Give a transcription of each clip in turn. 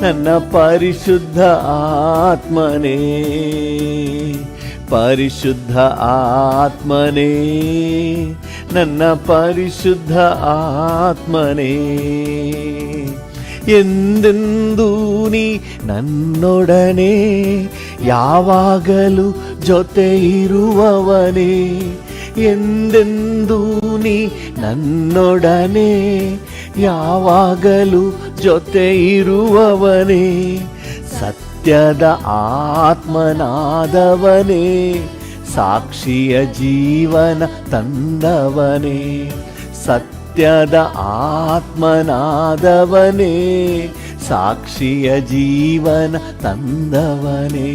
ನನ್ನ ಪರಿಶುದ್ಧ ಆತ್ಮನೇ, ಪರಿಶುದ್ಧ ಆತ್ಮನೇ, ನನ್ನ ಪರಿಶುದ್ಧ ಆತ್ಮನೇ. ಎಂದೆಂದೂ ನೀ ನನ್ನೊಡನೆ ಯಾವಾಗಲೂ ಜೊತೆ ಇರುವವನೇ, ಎಂದೆಂದೂ ನೀ ನನ್ನೊಡನೆ ಯಾವಾಗಲೂ ಜೊತೆ ಇರುವವನೇ. ಸತ್ಯದ ಆತ್ಮನಾದವನೇ, ಸಾಕ್ಷಿಯ ಜೀವನ ತಂದವನೇ. ಸತ್ಯದ ಆತ್ಮನಾದವನೇ, ಸಾಕ್ಷಿಯ ಜೀವನ ತಂದವನೇ.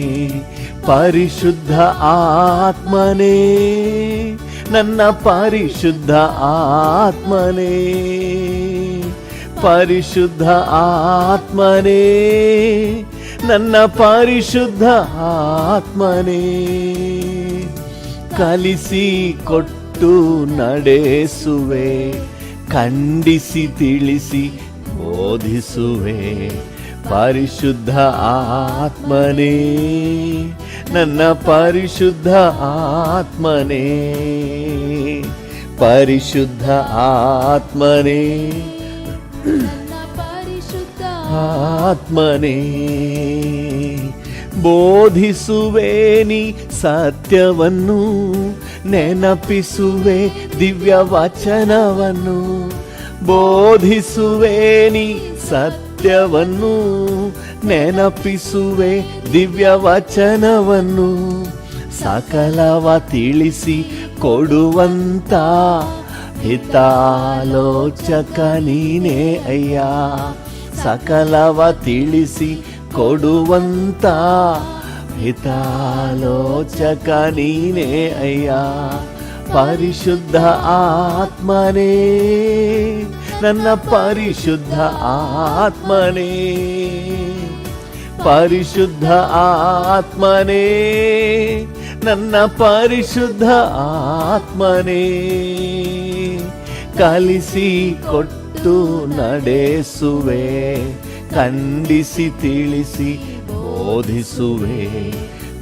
ಪರಿಶುದ್ಧ ಆತ್ಮನೇ, ನನ್ನ ಪರಿಶುದ್ಧ ಆತ್ಮನೇ, ಪರಿಶುದ್ಧ ಆತ್ಮನೇ, ನನ್ನ ಪರಿಶುದ್ಧ ಆತ್ಮನೇ. ಕಲಿಸಿ ಕೊಟ್ಟು ನಡೆಸುವೆ, ಖಂಡಿಸಿ ತಿಳಿಸಿ ಬೋಧಿಸುವೆ. ಪರಿಶುದ್ಧ ಆತ್ಮನೇ, ನನ್ನ ಪರಿಶುದ್ಧ ಆತ್ಮನೇ, ಪರಿಶುದ್ಧ ಆತ್ಮನೇ, ಆತ್ಮನೇ. ಬೋಧಿಸುವೆ ನೀ ಸತ್ಯವನ್ನು, ನೆನಪಿಸುವೆ ದಿವ್ಯ ವಚನವನ್ನು. ಬೋಧಿಸುವೆ ನೀ ಸತ್ಯವನ್ನು, ನೆನಪಿಸುವೆ ದಿವ್ಯ ವಚನವನ್ನು. ಸಕಲವ ತಿಳಿಸಿ ಕೊಡುವಂತ ಹಿತಾಲೋಚಕ ನೀನೇ ಅಯ್ಯ. ಸಕಲವ ತಿಳಿಸಿ ಕೊಡುವಂತ ಹಿತಾಲೋಚಕ ನೀನೇ ಅಯ್ಯ. ಪರಿಶುದ್ಧ ಆತ್ಮನೇ, ನನ್ನ ಪರಿಶುದ್ಧ ಆತ್ಮನೇ, ಪರಿಶುದ್ಧ ಆತ್ಮನೇ, ನನ್ನ ಪರಿಶುದ್ಧ ಆತ್ಮನೇ. ಕಲಿಸಿ ಕೊಟ್ಟು ನಡೆಸುವೆ, ಖಂಡಿಸಿ ತಿಳಿಸಿ ಬೋಧಿಸುವೆ.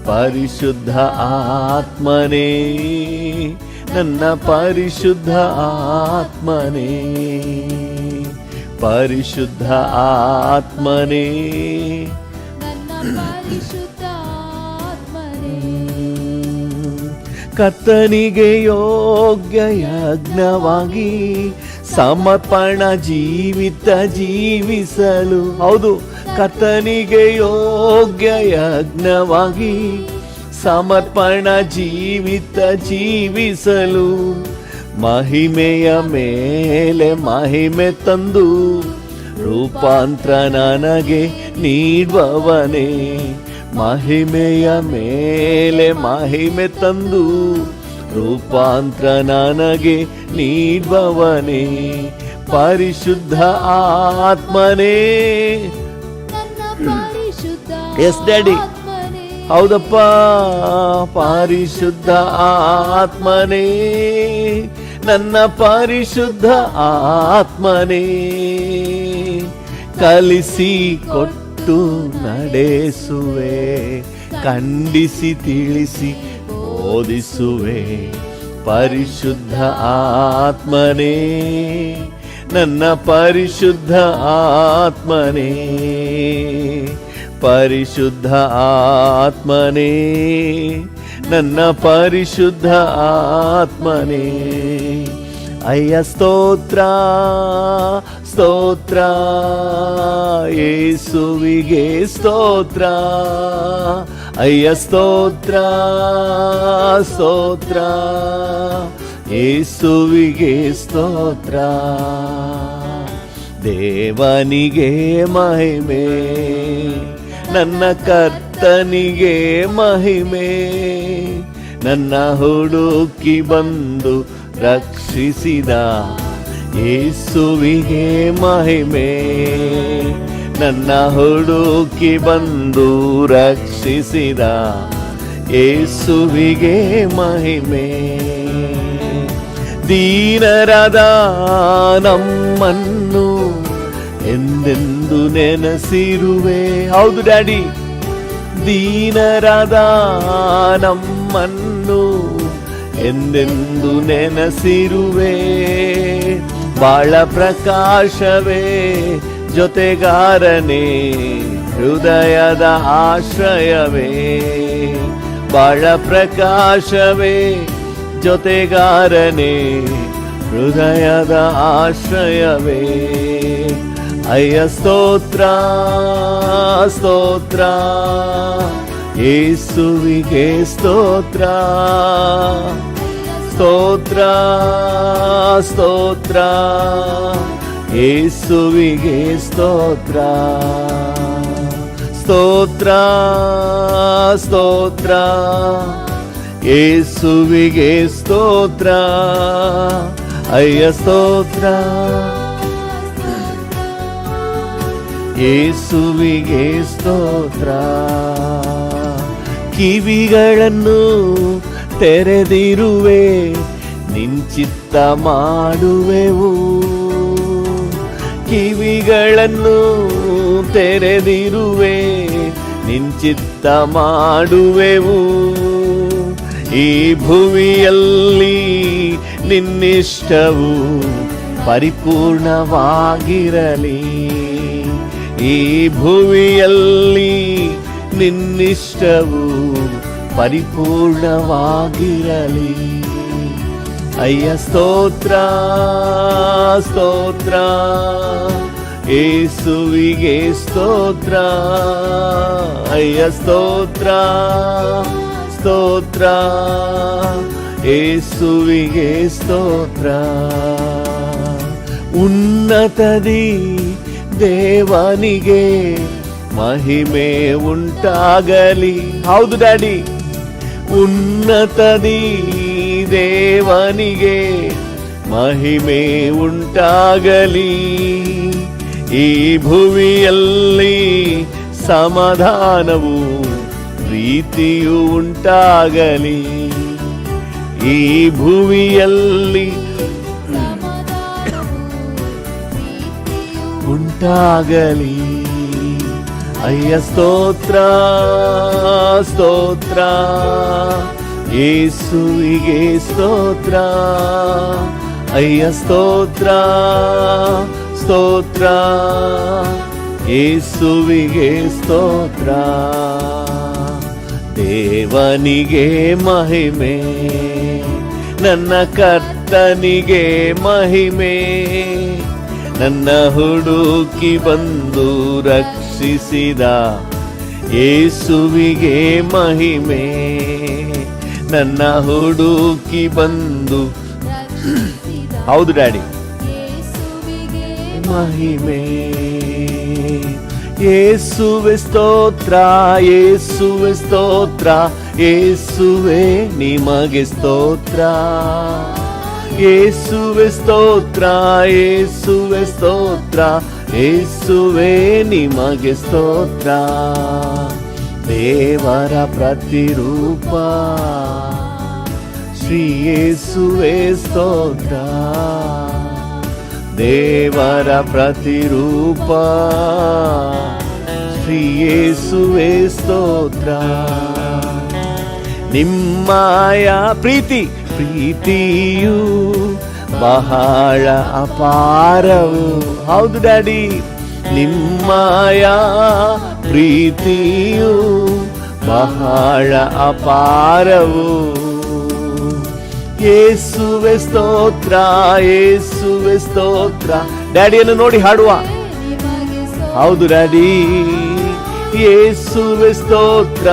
ಪರಿಶುದ್ಧ ಆತ್ಮನೇ, ನನ್ನ ಪರಿಶುದ್ಧ ಆತ್ಮನೇ, ಪರಿಶುದ್ಧ ಆತ್ಮನೇ, ಕರ್ತನಿಗೆ ಯೋಗ್ಯ ಯಜ್ಞವಾಗಿ ಸಮರ್ಪಣ ಜೀವಿತ ಜೀವಿಸಲು. ಹೌದು, ಕರ್ತನಿಗೆ ಯೋಗ್ಯ ಯಜ್ಞವಾಗಿ ಸಮರ್ಪಣ ಜೀವಿತ ಜೀವಿಸಲು. ಮಹಿಮೆಯ ಮೇಲೆ ಮಹಿಮೆ ತಂದು ರೂಪಾಂತರ ನನಗೆ ನೀಡುವವನೇ. ಮಹಿಮೆಯ ಮೇಲೆ ಮಹಿಮೆ ತಂದು ರೂಪಾಂತರ ನನಗೆ ನೀಡುವವನೇ. ಪರಿಶುದ್ಧ ಆತ್ಮನೇ, ಎಸ್ ಡ್ಯಾಡಿ, ಹೌದಪ್ಪ. ಪರಿಶುದ್ಧ ಆತ್ಮನೇ, ನನ್ನ ಪರಿಶುದ್ಧ ಆತ್ಮನೇ. ಕಲಿಸಿ ಕೊಟ್ಟು ನಡೆಸುವೆ, ಖಂಡಿಸಿ ತಿಳಿಸಿ ಬೋಧಿಸುವೆ. ಪರಿಶುದ್ಧ ಆತ್ಮನೇ, ನನ್ನ ಪರಿಶುದ್ಧ ಆತ್ಮನೇ, ಪರಿಶುದ್ಧ ಆತ್ಮನೇ, ನನ್ನ ಪರಿಶುದ್ಧ ಆತ್ಮನೇ. ಅಯ್ಯ ಸ್ತೋತ್ರ ಸ್ತೋತ್ರ, ಯೇಸುವಿಗೆ ಸ್ತೋತ್ರ. ಅಯ್ಯ ಸ್ತೋತ್ರ ಸ್ತೋತ್ರ, ಯೇಸುವಿಗೆ ಸ್ತೋತ್ರ. ದೇವನಿಗೆ ಮಹಿಮೆ, ನನ್ನ ಕರ್ತನಿಗೆ ಮಹಿಮೆ. ನನ್ನ ಹುಡುಕಿ ಬಂದು ರಕ್ಷಿಸಿದ ಯೇಸುವಿಗೆ ಮಹಿಮೆ. ನನ್ನ ಹುಡುಕಿ ಬಂದು ರಕ್ಷಿಸಿದ ಯೇಸುವಿಗೆ ಮಹಿಮೆ. ದೀನರಾದ ನಮ್ಮನ್ನು ಎಂದೆಂದು ನೆನೆಸಿರುವೆ. ಹೌದು ಡ್ಯಾಡಿ, ದೀನರಾದ ನಮ್ಮನ್ನು ಎಂದೆಂದು ನೆನೆಸಿರುವೆ. ಬಾಳ ಪ್ರಕಾಶವೇ ಜೊತೆಗಾರನೇ, ಹೃದಯದ ಆಶ್ರಯವೇ. ಬಾಳ ಪ್ರಕಾಶವೇ ಜೊತೆಗಾರನೇ, ಹೃದಯದ ಆಶ್ರಯವೇ. ಅಯ್ಯ ಸ್ತೋತ್ರ ಸ್ತೋತ್ರ, ಯೇಸುವಿಗೆ ಸ್ತೋತ್ರ. ಸ್ತೋತ್ರ ಸ್ತೋತ್ರ, ಯೇಸುವಿಗೆ ಸ್ತೋತ್ರ. ಸ್ತೋತ್ರ ಸ್ತೋತ್ರ, ಯೇಸುವಿಗೆ ಸ್ತೋತ್ರ. ಅಯ್ಯ ಸ್ತೋತ್ರ, ಯೇಸುವಿಗೆ ಸ್ತೋತ್ರ. ಕಿವಿಗಳನ್ನು ತೆರೆದಿರುವೆ, ನಿಂಚಿತ್ತ ಮಾಡುವೆವು. ಕಿವಿಗಳನ್ನು ತೆರೆದಿರುವೆ, ನಿಂಚಿತ್ತ ಮಾಡುವೆವು. ಈ ಭುವಿಯಲ್ಲಿ ನಿನ್ನಿಷ್ಟವು ಪರಿಪೂರ್ಣವಾಗಿರಲಿ. ಈ ಭುವಿಯಲ್ಲಿ ನಿನ್ನಿಷ್ಟವು ಪರಿಪೂರ್ಣವಾಗಿರಲಿ. ಅಯ್ಯ ಸ್ತೋತ್ರ ಸ್ತೋತ್ರ, ಯೇಸುವಿಗೆ ಸ್ತೋತ್ರ. ಅಯ್ಯ ಸ್ತೋತ್ರ ಸ್ತೋತ್ರ, ಯೇಸುವಿಗೆ ಸ್ತೋತ್ರ. ಉನ್ನತದಿ ದೇವನಿಗೆ ಮಹಿಮೆ ಉಂಟಾಗಲಿ. ಹೌದು ಡ್ಯಾಡಿ, ಉನ್ನತದಿ ದೇವನಿಗೆ ಮಹಿಮೆ ಉಂಟಾಗಲಿ. ಈ ಭುವಿಯಲ್ಲಿ ಸಮಾಧಾನವು ಪ್ರೀತಿಯು ಉಂಟಾಗಲಿ. ಈ ಭುವಿಯಲ್ಲಿ ಉಂಟಾಗಲಿ. ಅಯ್ಯ ಸ್ತೋತ್ರ ಸ್ತೋತ್ರ, ಯೇಸುವಿಗೆ ಸ್ತೋತ್ರ. ಅಯ್ಯ ಸ್ತೋತ್ರ ಸ್ತೋತ್ರ, ಯೇಸುವಿಗೆ ಸ್ತೋತ್ರ. ದೇವನಿಗೆ ಮಹಿಮೆ, ನನ್ನ ಕರ್ತನಿಗೆ ಮಹಿಮೆ. ನನ್ನ ಹುಡುಕಿ ಬಂದು ರಕ್ಷಿಸಿದ ಯೇಸುವಿಗೆ ಮಹಿಮೆ. ನನ್ನ ಹುಡುಕಿ ಬಂದು, ಹೌದು ಡ್ಯಾಡಿ, ಮಹಿಮೆ. ಯೇಸುವೆ ಸ್ತೋತ್ರ, ಯೇಸುವೆ ಸ್ತೋತ್ರ, ಯೇಸುವೆ ನಿಮಗೆ ಸ್ತೋತ್ರ. ಯೇಸುವೆ ಸ್ತೋತ್ರ, ಯೇಸುವೆ ಸ್ತೋತ್ರ, ಯೇಸುವೆ ನಿಮಗೆ ಸ್ತೋತ್ರ. ದೇವರ ಪ್ರತಿರೂಪ ಶ್ರೀ ಯೇಸುವೆ ಸ್ತೋತ್ರ. ದೇವರ ಪ್ರತಿರೂಪ ಶ್ರೀ ಯೇಸುವೆ ಸ್ತೋತ್ರ. ನಿಮ್ಮಯ ಪ್ರೀತಿಯು ಬಹಳ ಅಪಾರವು. ಹೌದು ಡ್ಯಾಡಿ, ನಿಮ್ಮಯ ಪ್ರೀತಿಯು ಬಹಳ ಅಪಾರವು. ಯೇಸುವೆ ಸ್ತೋತ್ರ, ಯೇಸುವೆ ಸ್ತೋತ್ರ. ಡ್ಯಾಡಿಯನ್ನು ನೋಡಿ ಹಾಡುವ. ಹೌದು ಡ್ಯಾಡಿ, ಯೇಸುವೆ ಸ್ತೋತ್ರ,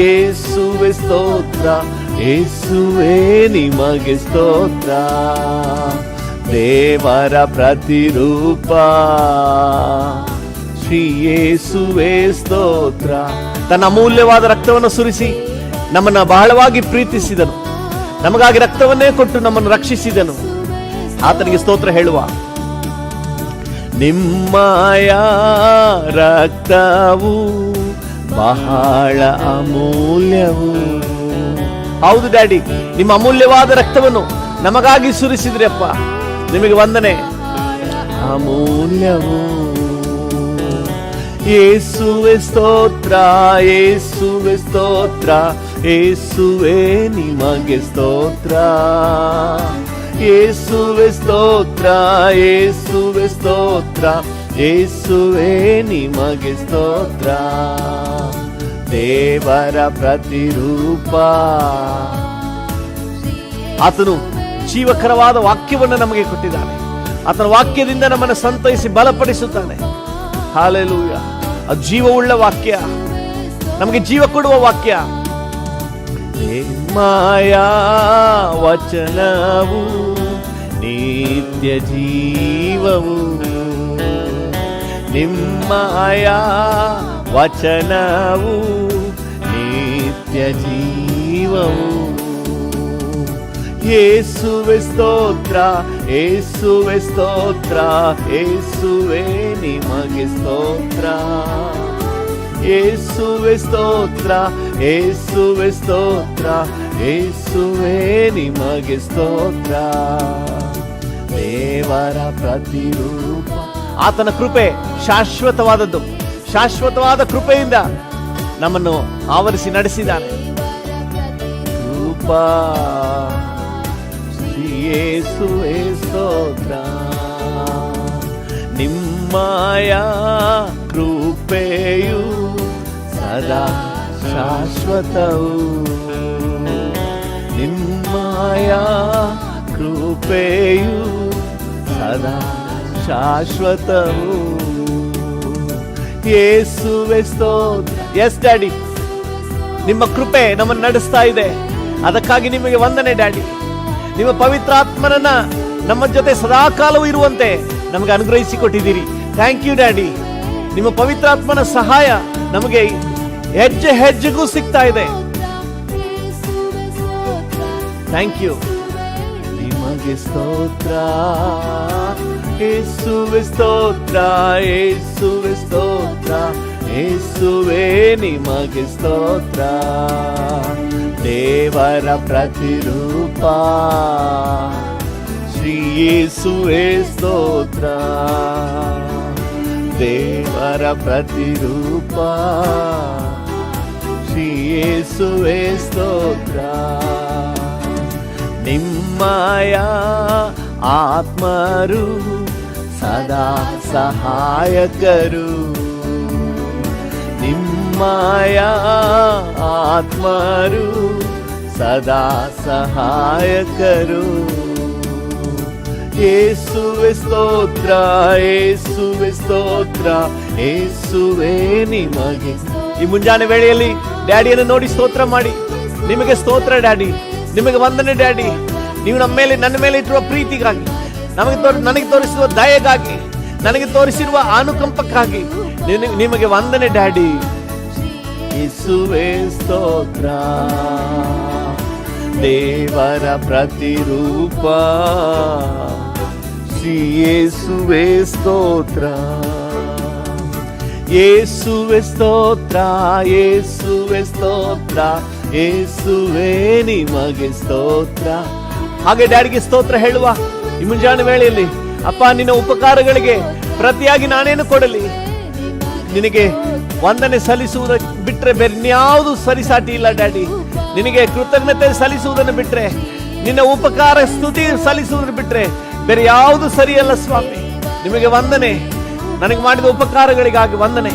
ಯೇಸುವೆ ಸ್ತೋತ್ರ, ಯೇಸುವೆ ನಿಮಗೆ ಸ್ತೋತ್ರ. ದೇವರ ಪ್ರತಿರೂಪ ಶ್ರೀ ಯೇಸುವೆ ಸ್ತೋತ್ರ. ತನ್ನ ಅಮೂಲ್ಯವಾದ ರಕ್ತವನ್ನು ಸುರಿಸಿ ನಮ್ಮನ್ನು ಬಹಳವಾಗಿ ಪ್ರೀತಿಸಿದನು. ನಮಗಾಗಿ ರಕ್ತವನ್ನೇ ಕೊಟ್ಟು ನಮ್ಮನ್ನು ರಕ್ಷಿಸಿದನು. ಆತನಿಗೆ ಸ್ತೋತ್ರ ಹೇಳುವ. ನಿಮ್ಮಯ ರಕ್ತವು ಬಹಳ ಅಮೂಲ್ಯವು. ಹೌದು ಡ್ಯಾಡಿ, ನಿಮ್ಮ ಅಮೂಲ್ಯವಾದ ರಕ್ತವನ್ನು ನಮಗಾಗಿ ಸುರಿಸಿದ್ರಿ ಅಪ್ಪ, ನಿಮಗೆ ವಂದನೆ. ಅಮೂಲ್ಯವು ಯೇಸುವೆ ಸ್ತೋತ್ರ, ಯೇಸುವೆ ಸ್ತೋತ್ರ, ಯೇಸುವೆ ನಿಮಗೆ ಸ್ತೋತ್ರ. ಯೇಸುವೆ ಸ್ತೋತ್ರ, ಯೇಸುವೆ ಸ್ತೋತ್ರ, ಯೇಸುವೆ ನಿಮಗೆ ಸ್ತೋತ್ರ. ದೇವರ ಪ್ರತಿರೂಪ. ಆತನು ಜೀವಕರವಾದ ವಾಕ್ಯವನ್ನು ನಮಗೆ ಕೊಟ್ಟಿದ್ದಾನೆ. ಆತನ ವಾಕ್ಯದಿಂದ ನಮ್ಮನ್ನು ಸಂತೈಸಿ ಬಲಪಡಿಸುತ್ತಾನೆ. ಹಾಲೆಲೂಯ. ಅದು ಜೀವವುಳ್ಳ ವಾಕ್ಯ, ನಮಗೆ ಜೀವ ಕೊಡುವ ವಾಕ್ಯ. ನಿಮ್ಮಯ ವಚನವು ನಿತ್ಯ ಜೀವವು, ನಿಮ್ಮಯ ವಚನವು ನಿತ್ಯ ಜೀವವು. ಯೇಸುವೆ ಸ್ತೋತ್ರ, ಯೇಸುವೆ ಸ್ತೋತ್ರ, ಯೇಸುವೆ ನಿಮಗೆ ಸ್ತೋತ್ರ. ಯೇಸುವೆ ಸ್ತೋತ್ರ, ಯೇಸುವೆ ಸ್ತೋತ್ರ, ಯೇಸುವೆ ನಿಮಗೆ ಸ್ತೋತ್ರ. ದೇವರ ಪ್ರತಿರೂಪ. ಆತನ ಕೃಪೆ ಶಾಶ್ವತವಾದದ್ದು. ಶಾಶ್ವತವಾದ ಕೃಪೆಯಿಂದ ನಮ್ಮನ್ನು ಆವರಿಸಿ ನಡೆಸಿದ್ದಾನೆ. ಕೃಪ ಯೇಸುವೆ ಸ್ತೋತ್ರ. ನಿಮ್ಮಯ ಕೃಪೆಯು ಸದಾ ಶಾಶ್ವತವು. ನಿಮ್ಮಯ ಕೃಪೆಯು ಸದಾ ಶಾಶ್ವತವು. ಯೇಸುವೆ ಸ್ತೋತ್ರ. ಎಸ್ ಡ್ಯಾಡಿ, ನಿಮ್ಮ ಕೃಪೆ ನಮ್ಮನ್ನು ನಡೆಸ್ತಾ ಇದೆ. ಅದಕ್ಕಾಗಿ ನಿಮಗೆ ವಂದನೆ ಡ್ಯಾಡಿ. ನಿಮ್ಮ ಪವಿತ್ರಾತ್ಮನನ್ನ ನಮ್ಮ ಜೊತೆ ಸದಾಕಾಲವೂ ಇರುವಂತೆ ನಮಗೆ ಅನುಗ್ರಹಿಸಿಕೊಟ್ಟಿದ್ದೀರಿ. Thank you daddy. ನಿಮ್ಮ ಪವಿತ್ರಾತ್ಮನ ಸಹಾಯ ನಮಗೆ ಹೆಜ್ಜೆ ಹೆಜ್ಜೆಗೂ ಸಿಗ್ತಾ ಇದೆ. Thank you. ನಿಮಗೆ ಸ್ತೋತ್ರ, ಯೇಸುವೆ ಸ್ತೋತ್ರ, ಯೇಸುವೆ ಸ್ತೋತ್ರ, ಯೇಸುವೆ ನಿಮಗೆ ಸ್ತೋತ್ರ. ದೇವರ ಪ್ರತಿರೂಪ ಶ್ರೀ ಯೇಸುವೆ ಸ್ತೋತ್ರ. ದೇವರ ಪ್ರತಿರೂಪ ಶ್ರೀ ಯೇಸುವೆ ಸ್ತೋತ್ರ. ನಿಮ್ಮಯ ಆತ್ಮರು ಸದಾ ಸಹಾಯಕರು. ನಿಮ್ಮಯ ಆತ್ಮರು ಸದಾ ಸಹಾಯಕರು. ಯೇಸುವೆ ಸ್ತೋತ್ರ, ಯೇಸುವೆ ಸ್ತೋತ್ರ, ಯೇಸುವೆ ನಿಮಗೆ. ಈ ಮುಂಜಾನೆ ವೇಳೆಯಲ್ಲಿ ಡ್ಯಾಡಿಯನ್ನು ನೋಡಿ ಸ್ತೋತ್ರ ಮಾಡಿ. ನಿಮಗೆ ಸ್ತೋತ್ರ ಡ್ಯಾಡಿ, ನಿಮಗೆ ವಂದನೆ ಡ್ಯಾಡಿ. ನೀವು ನಮ್ಮ ಮೇಲೆ, ನನ್ನ ಮೇಲೆ ಇಟ್ಟಿರುವ ಪ್ರೀತಿಗಾಗಿ, ನನಗೆ ತೋರಿಸಿರುವ ದಯೆಗಾಗಿ, ನನಗೆ ತೋರಿಸಿರುವ ಅನುಕಂಪಕ್ಕಾಗಿ ನಿಮಗೆ ವಂದನೆ ಡ್ಯಾಡಿ. ಯೇಸುವೆ ಸ್ತೋತ್ರ. ದೇವರ ಪ್ರತಿರೂಪ ಶ್ರೀ ಯೇಸುವೆ ಸ್ತೋತ್ರ. ಯೇಸುವೆ ಸ್ತೋತ್ರ, ಯೇಸುವೆ ಸ್ತೋತ್ರ, ಯೇಸುವೆ ನಿಮಗೆ ಸ್ತೋತ್ರ. ಹಾಗೆ ಡ್ಯಾಡಿಗೆ ಸ್ತೋತ್ರ ಹೇಳುವ ಈ ಮುಂಜಾನೆ ವೇಳೆಯಲ್ಲಿ. ಅಪ್ಪ, ನಿನ್ನ ಉಪಕಾರಗಳಿಗೆ ಪ್ರತಿಯಾಗಿ ನಾನೇನು ಕೊಡಲಿ? ನಿನಗೆ ವಂದನೆ ಸಲ್ಲಿಸುವುದ ಬಿಟ್ರೆ ಬೇರೆ ಇನ್ಯಾವುದು ಸರಿಸಾಟಿ ಇಲ್ಲ ಡ್ಯಾಡಿ. ನಿನಗೆ ಕೃತಜ್ಞತೆ ಸಲ್ಲಿಸುವುದನ್ನು ಬಿಟ್ರೆ, ನಿನ್ನ ಉಪಕಾರ ಸ್ತುತಿ ಸಲ್ಲಿಸುವುದನ್ನು ಬಿಟ್ರೆ ಬೇರೆ ಯಾವುದು ಸರಿಯಲ್ಲ ಸ್ವಾಮಿ. ನಿಮಗೆ ವಂದನೆ. ನನಗೆ ಮಾಡಿದ ಉಪಕಾರಗಳಿಗಾಗಿ ವಂದನೆ.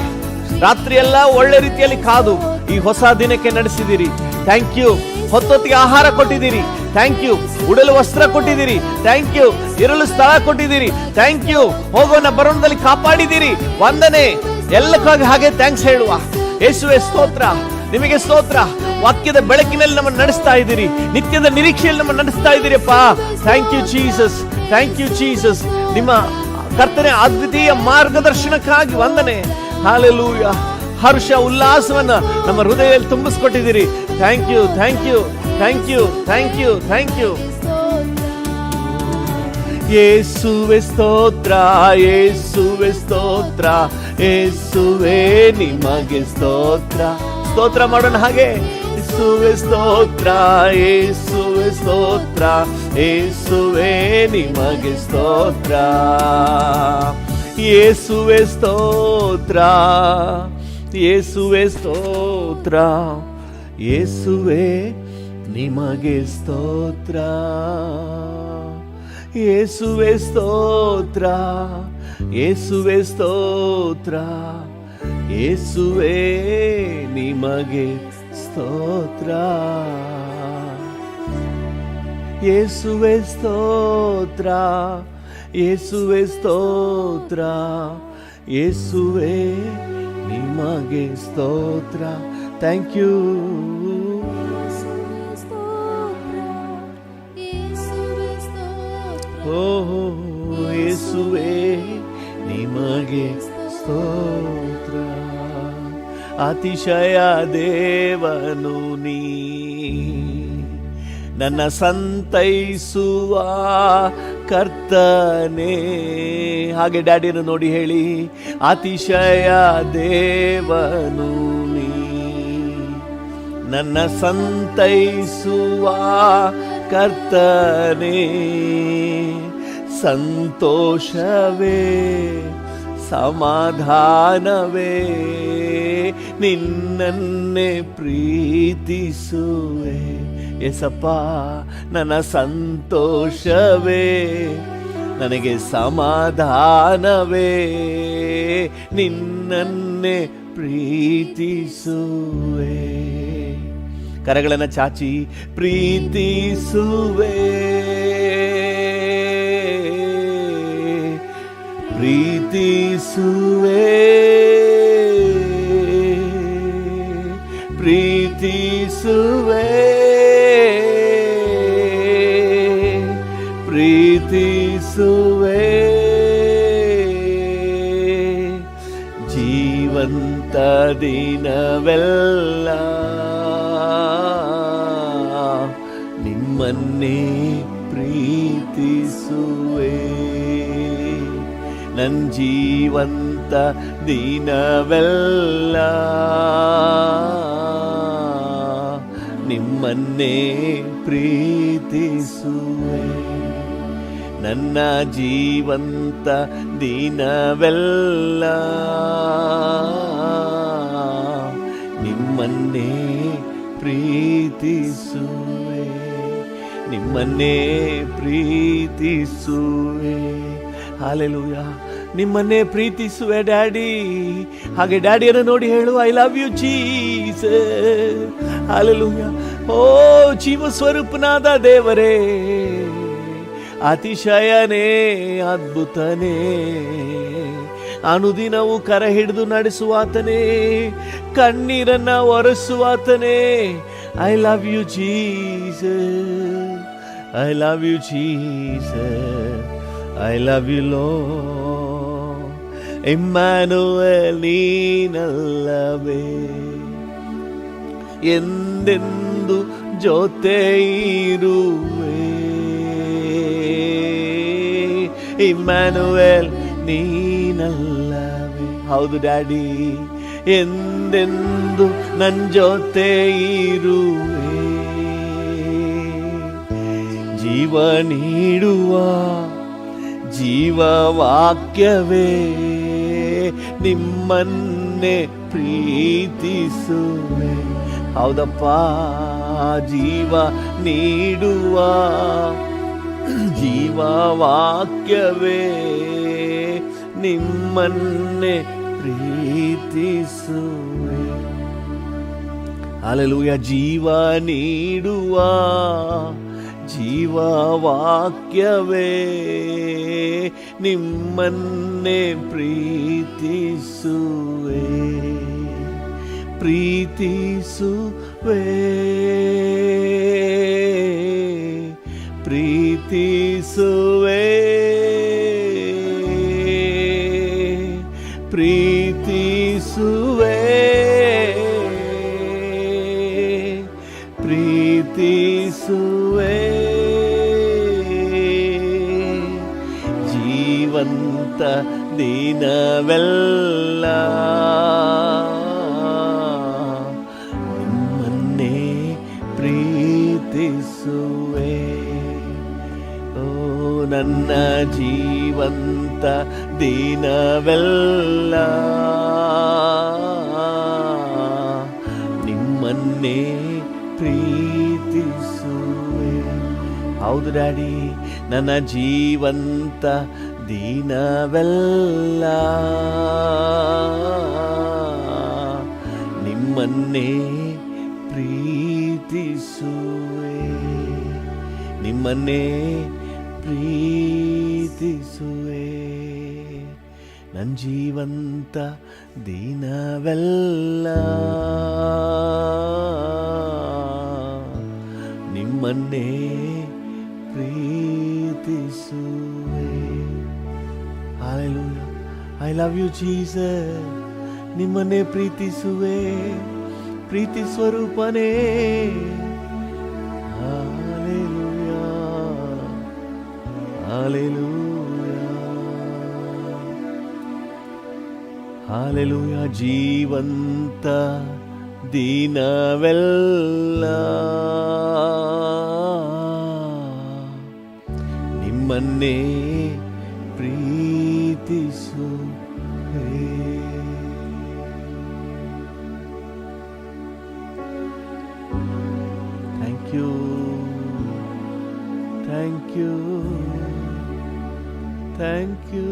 ರಾತ್ರಿ ಎಲ್ಲ ಒಳ್ಳೆ ರೀತಿಯಲ್ಲಿ ಕಾದು ಈ ಹೊಸ ದಿನಕ್ಕೆ ನಡೆಸಿದಿರಿ. Thank you. ಹೊತ್ತೊತ್ತಿಗೆ ಆಹಾರ ಕೊಟ್ಟಿದ್ದೀರಿ. Thank you. ಉಡಲು ವಸ್ತ್ರ ಕೊಟ್ಟಿದ್ದೀರಿ. Thank you. ಇರಲು ಸ್ಥಳ ಕೊಟ್ಟಿದ್ದೀರಿ. Thank you. ಹೋಗೋಣ ಬರೋಣದಲ್ಲಿ ಕಾಪಾಡಿದ್ದೀರಿ. ವಂದನೆ. ಎಲ್ಲಕ್ಕಾಗಿ ಹಾಗೆ ಥ್ಯಾಂಕ್ಸ್ ಹೇಳುವ. ಯೇಸುವೆ ಸ್ತೋತ್ರ, ನಿಮಗೆ ಸ್ತೋತ್ರ. ವಾಕ್ಯದ ಬೆಳಕಿನಲ್ಲಿ ನಮ್ಮನ್ನು ನಡೆಸ್ತಾ ಇದ್ದೀರಿ. ನಿತ್ಯದ ನಿರೀಕ್ಷೆಯಲ್ಲಿ ನಮ್ಮನ್ನು ನಡೆಸ್ತಾ ಇದ್ದೀರಿಪ್ಪ. Thank you Jesus, thank you Jesus. ನಿಮ್ಮ ಕರ್ತನೆ ಅದ್ವಿತೀಯ ಮಾರ್ಗದರ್ಶನಕ್ಕಾಗಿ ವಂದನೆ. ಹಾಲೆಲೂಯ. ಹರ್ಷ ಉಲ್ಲಾಸವನ್ನ ನಮ್ಮ ಹೃದಯದಲ್ಲಿ ತುಂಬಿಸ್ಕೊಟ್ಟಿದ್ದೀರಿ. Thank you, thank you, thank you, thank you, thank you. ಯೇಸುವೆ ಸ್ತೋತ್ರ, ಯೇಸುವೆ ಸ್ತೋತ್ರ, ಯೇಸುವೆ ನಿಮಗೆ ಸ್ತೋತ್ರ. ಸ್ತೋತ್ರ ಮಾಡೋಣ ಹಾಗೆ. ಯೇಸುವೆ ಸ್ತೋತ್ರ, ಯೇಸುವೆ ಸ್ತೋತ್ರ, ಯೇಸುವೆ ನಿಮಗೆ ಸ್ತೋತ್ರ. ಯೇಸುವೆ ಸ್ತೋತ್ರ, ಯೇಸುವೆ ಸ್ತೋತ್ರ, ಯೇಸುವೆ ನಿಮಗೆ ಸ್ತೋತ್ರ, ಯೇಸುವೆ ಸ್ತೋತ್ರ, ಯೇಸುವೆ ಸ್ತೋತ್ರ, ಯೇಸುವೆ ನಿಮಗೆ ಸ್ತೋತ್ರ, ಯೇಸುವೆ ಸ್ತೋತ್ರ, ಯೇಸುವೆ ಸ್ತೋತ್ರ, ಯೇಸುವೆ ನಿಮಗೆ ಸ್ತೋತ್ರ. Thank you. ಓಹೋ ಯೇಸುವೆ ನಿಮಗೆ ಸ್ತೋತ್ರ. ಅತಿಶಯ ದೇವನು ನೀ, ನನ್ನ ಸಂತೈಸುವ ಕರ್ತನೇ. ಹಾಗೆ ಡ್ಯಾಡಿಯನ್ನು ನೋಡಿ ಹೇಳಿ, ಅತಿಶಯ ದೇವನು ನೀ, ನನ್ನ ಸಂತೈಸುವ ಕರ್ತನೇ. ಸಂತೋಷವೇ ಸಮಾಧಾನವೇ ನಿನ್ನನ್ನೇ ಪ್ರೀತಿಸುವೆ. ಎಸಪ್ಪ ನನ್ನ ಸಂತೋಷವೇ, ನನಗೆ ಸಮಾಧಾನವೇ, ನಿನ್ನನ್ನೇ ಪ್ರೀತಿಸುವೆ. ಕರಗಳನ್ನು ಚಾಚಿ ಪ್ರೀತಿಸುವೆ, ಪ್ರೀತಿಸುವೆ, ಪ್ರೀತಿಸುವೆ, ಪ್ರೀತಿಸುವೆ. ಜೀವಂತ ದಿನವೆಲ್ಲ ನಿಮ್ಮನ್ನೇ ಪ್ರೀತಿಸುವೆ. ನನ್ನ ಜೀವಂತ ದಿನವೆಲ್ಲ ನಿಮ್ಮನ್ನೇ ಪ್ರೀತಿಸುವೆ. ನನ್ನ ಜೀವಂತ ದಿನವೆಲ್ಲ ನಿಮ್ಮನ್ನೇ ಪ್ರೀತಿಸುವೆ, ನಿಮ್ಮನ್ನೇ ಪ್ರೀತಿಸುವೆ. ಹಾಲೆಲೂಯ, ನಿಮ್ಮನ್ನೇ ಪ್ರೀತಿಸುವೆ ಡ್ಯಾಡಿ. ಹಾಗೆ ಡ್ಯಾಡಿಯನ್ನು ನೋಡಿ ಹೇಳು, I love you Jesus. Hallelujah. ಓ ಜೀವ ಸ್ವರೂಪನಾದ ದೇವರೇ, ಅತಿಶಯನೇ, ಅದ್ಭುತನೇ, ಅನುದಿನವೂ ಕರ ಹಿಡಿದು ನಡೆಸುವಾತನೇ, ಕಣ್ಣೀರನ್ನ ಒರೆಸುವಾತನೇ. I love you Jesus, I love you Jesus, I love you Lord. Immanuel ನೀನಲ್ಲವೇ ಎಂದೆಂದು ಜೊತೆ ಇರುವೆ. ಇಮ್ಯಾನುವೇಲ್ ನೀನಲ್ಲವೇ. ಹೌದು ಡ್ಯಾಡಿ, ಎಂದೆಂದು ನನ್ನ ಜೊತೆ ಇರುವೆ. ಜೀವ ನೀಡುವ ಜೀವವಾಕ್ಯವೇ, ನಿಮ್ಮನ್ನೇ ಪ್ರೀತಿಸುವೆ. ಹೌದಪ್ಪ, ಜೀವ ನೀಡುವ ಜೀವವಾಕ್ಯವೇ, ನಿಮ್ಮನ್ನೇ ಪ್ರೀತಿಸುವೆ. ಹಲ್ಲೆಲೂಯ. ಜೀವ ನೀಡುವ ಜೀವವಾಕ್ಯವೇ, ನಿಮ್ಮನ್ನೇ ಪ್ರೀತಿಸುವೆ, ಪ್ರೀತಿಸುವೆ, ಪ್ರೀತಿಸುವೆ, ಪ್ರೀತಿಸುವೆ, ಪ್ರೀತಿಸುವೆ. ಜೀವಂತ ದಿನವೆಲ್ಲ ನಿಮ್ಮನ್ನೇ ಪ್ರೀತಿಸುವೆ. ಓ ನನ್ನ ಜೀವಂತ ದಿನವೆಲ್ಲ ನಿಮ್ಮನ್ನೇ ಪ್ರೀತಿಸುವೆ. ಹೌದು ಡ್ಯಾಡಿ, ನನ್ನ ಜೀವಂತ ದಿನವೆಲ್ಲ ನಿಮ್ಮನ್ನೇ ಪ್ರೀತಿಸುವೆ, ನಿಮ್ಮನ್ನೇ ಪ್ರೀತಿಸುವೆ. ನನ್ನ ಜೀವಂತ ದಿನವೆಲ್ಲ ನಿಮ್ಮನ್ನೇ ಪ್ರೀತಿಸುವೆ. Hallelujah. I love you Jesus. ನಿಮ್ಮನ್ನೇ ಪ್ರೀತಿಸುವೆ, ಪ್ರೀತಿ ಸ್ವರೂಪನೇ. Hallelujah. Hallelujah. Hallelujah. ಜೀವಂತ ದಿನವೆಲ್ಲ ನಿಮ್ಮನ್ನೇ ಪ್ರೀತಿಸುವೆ. Thank you, thank you, thank you,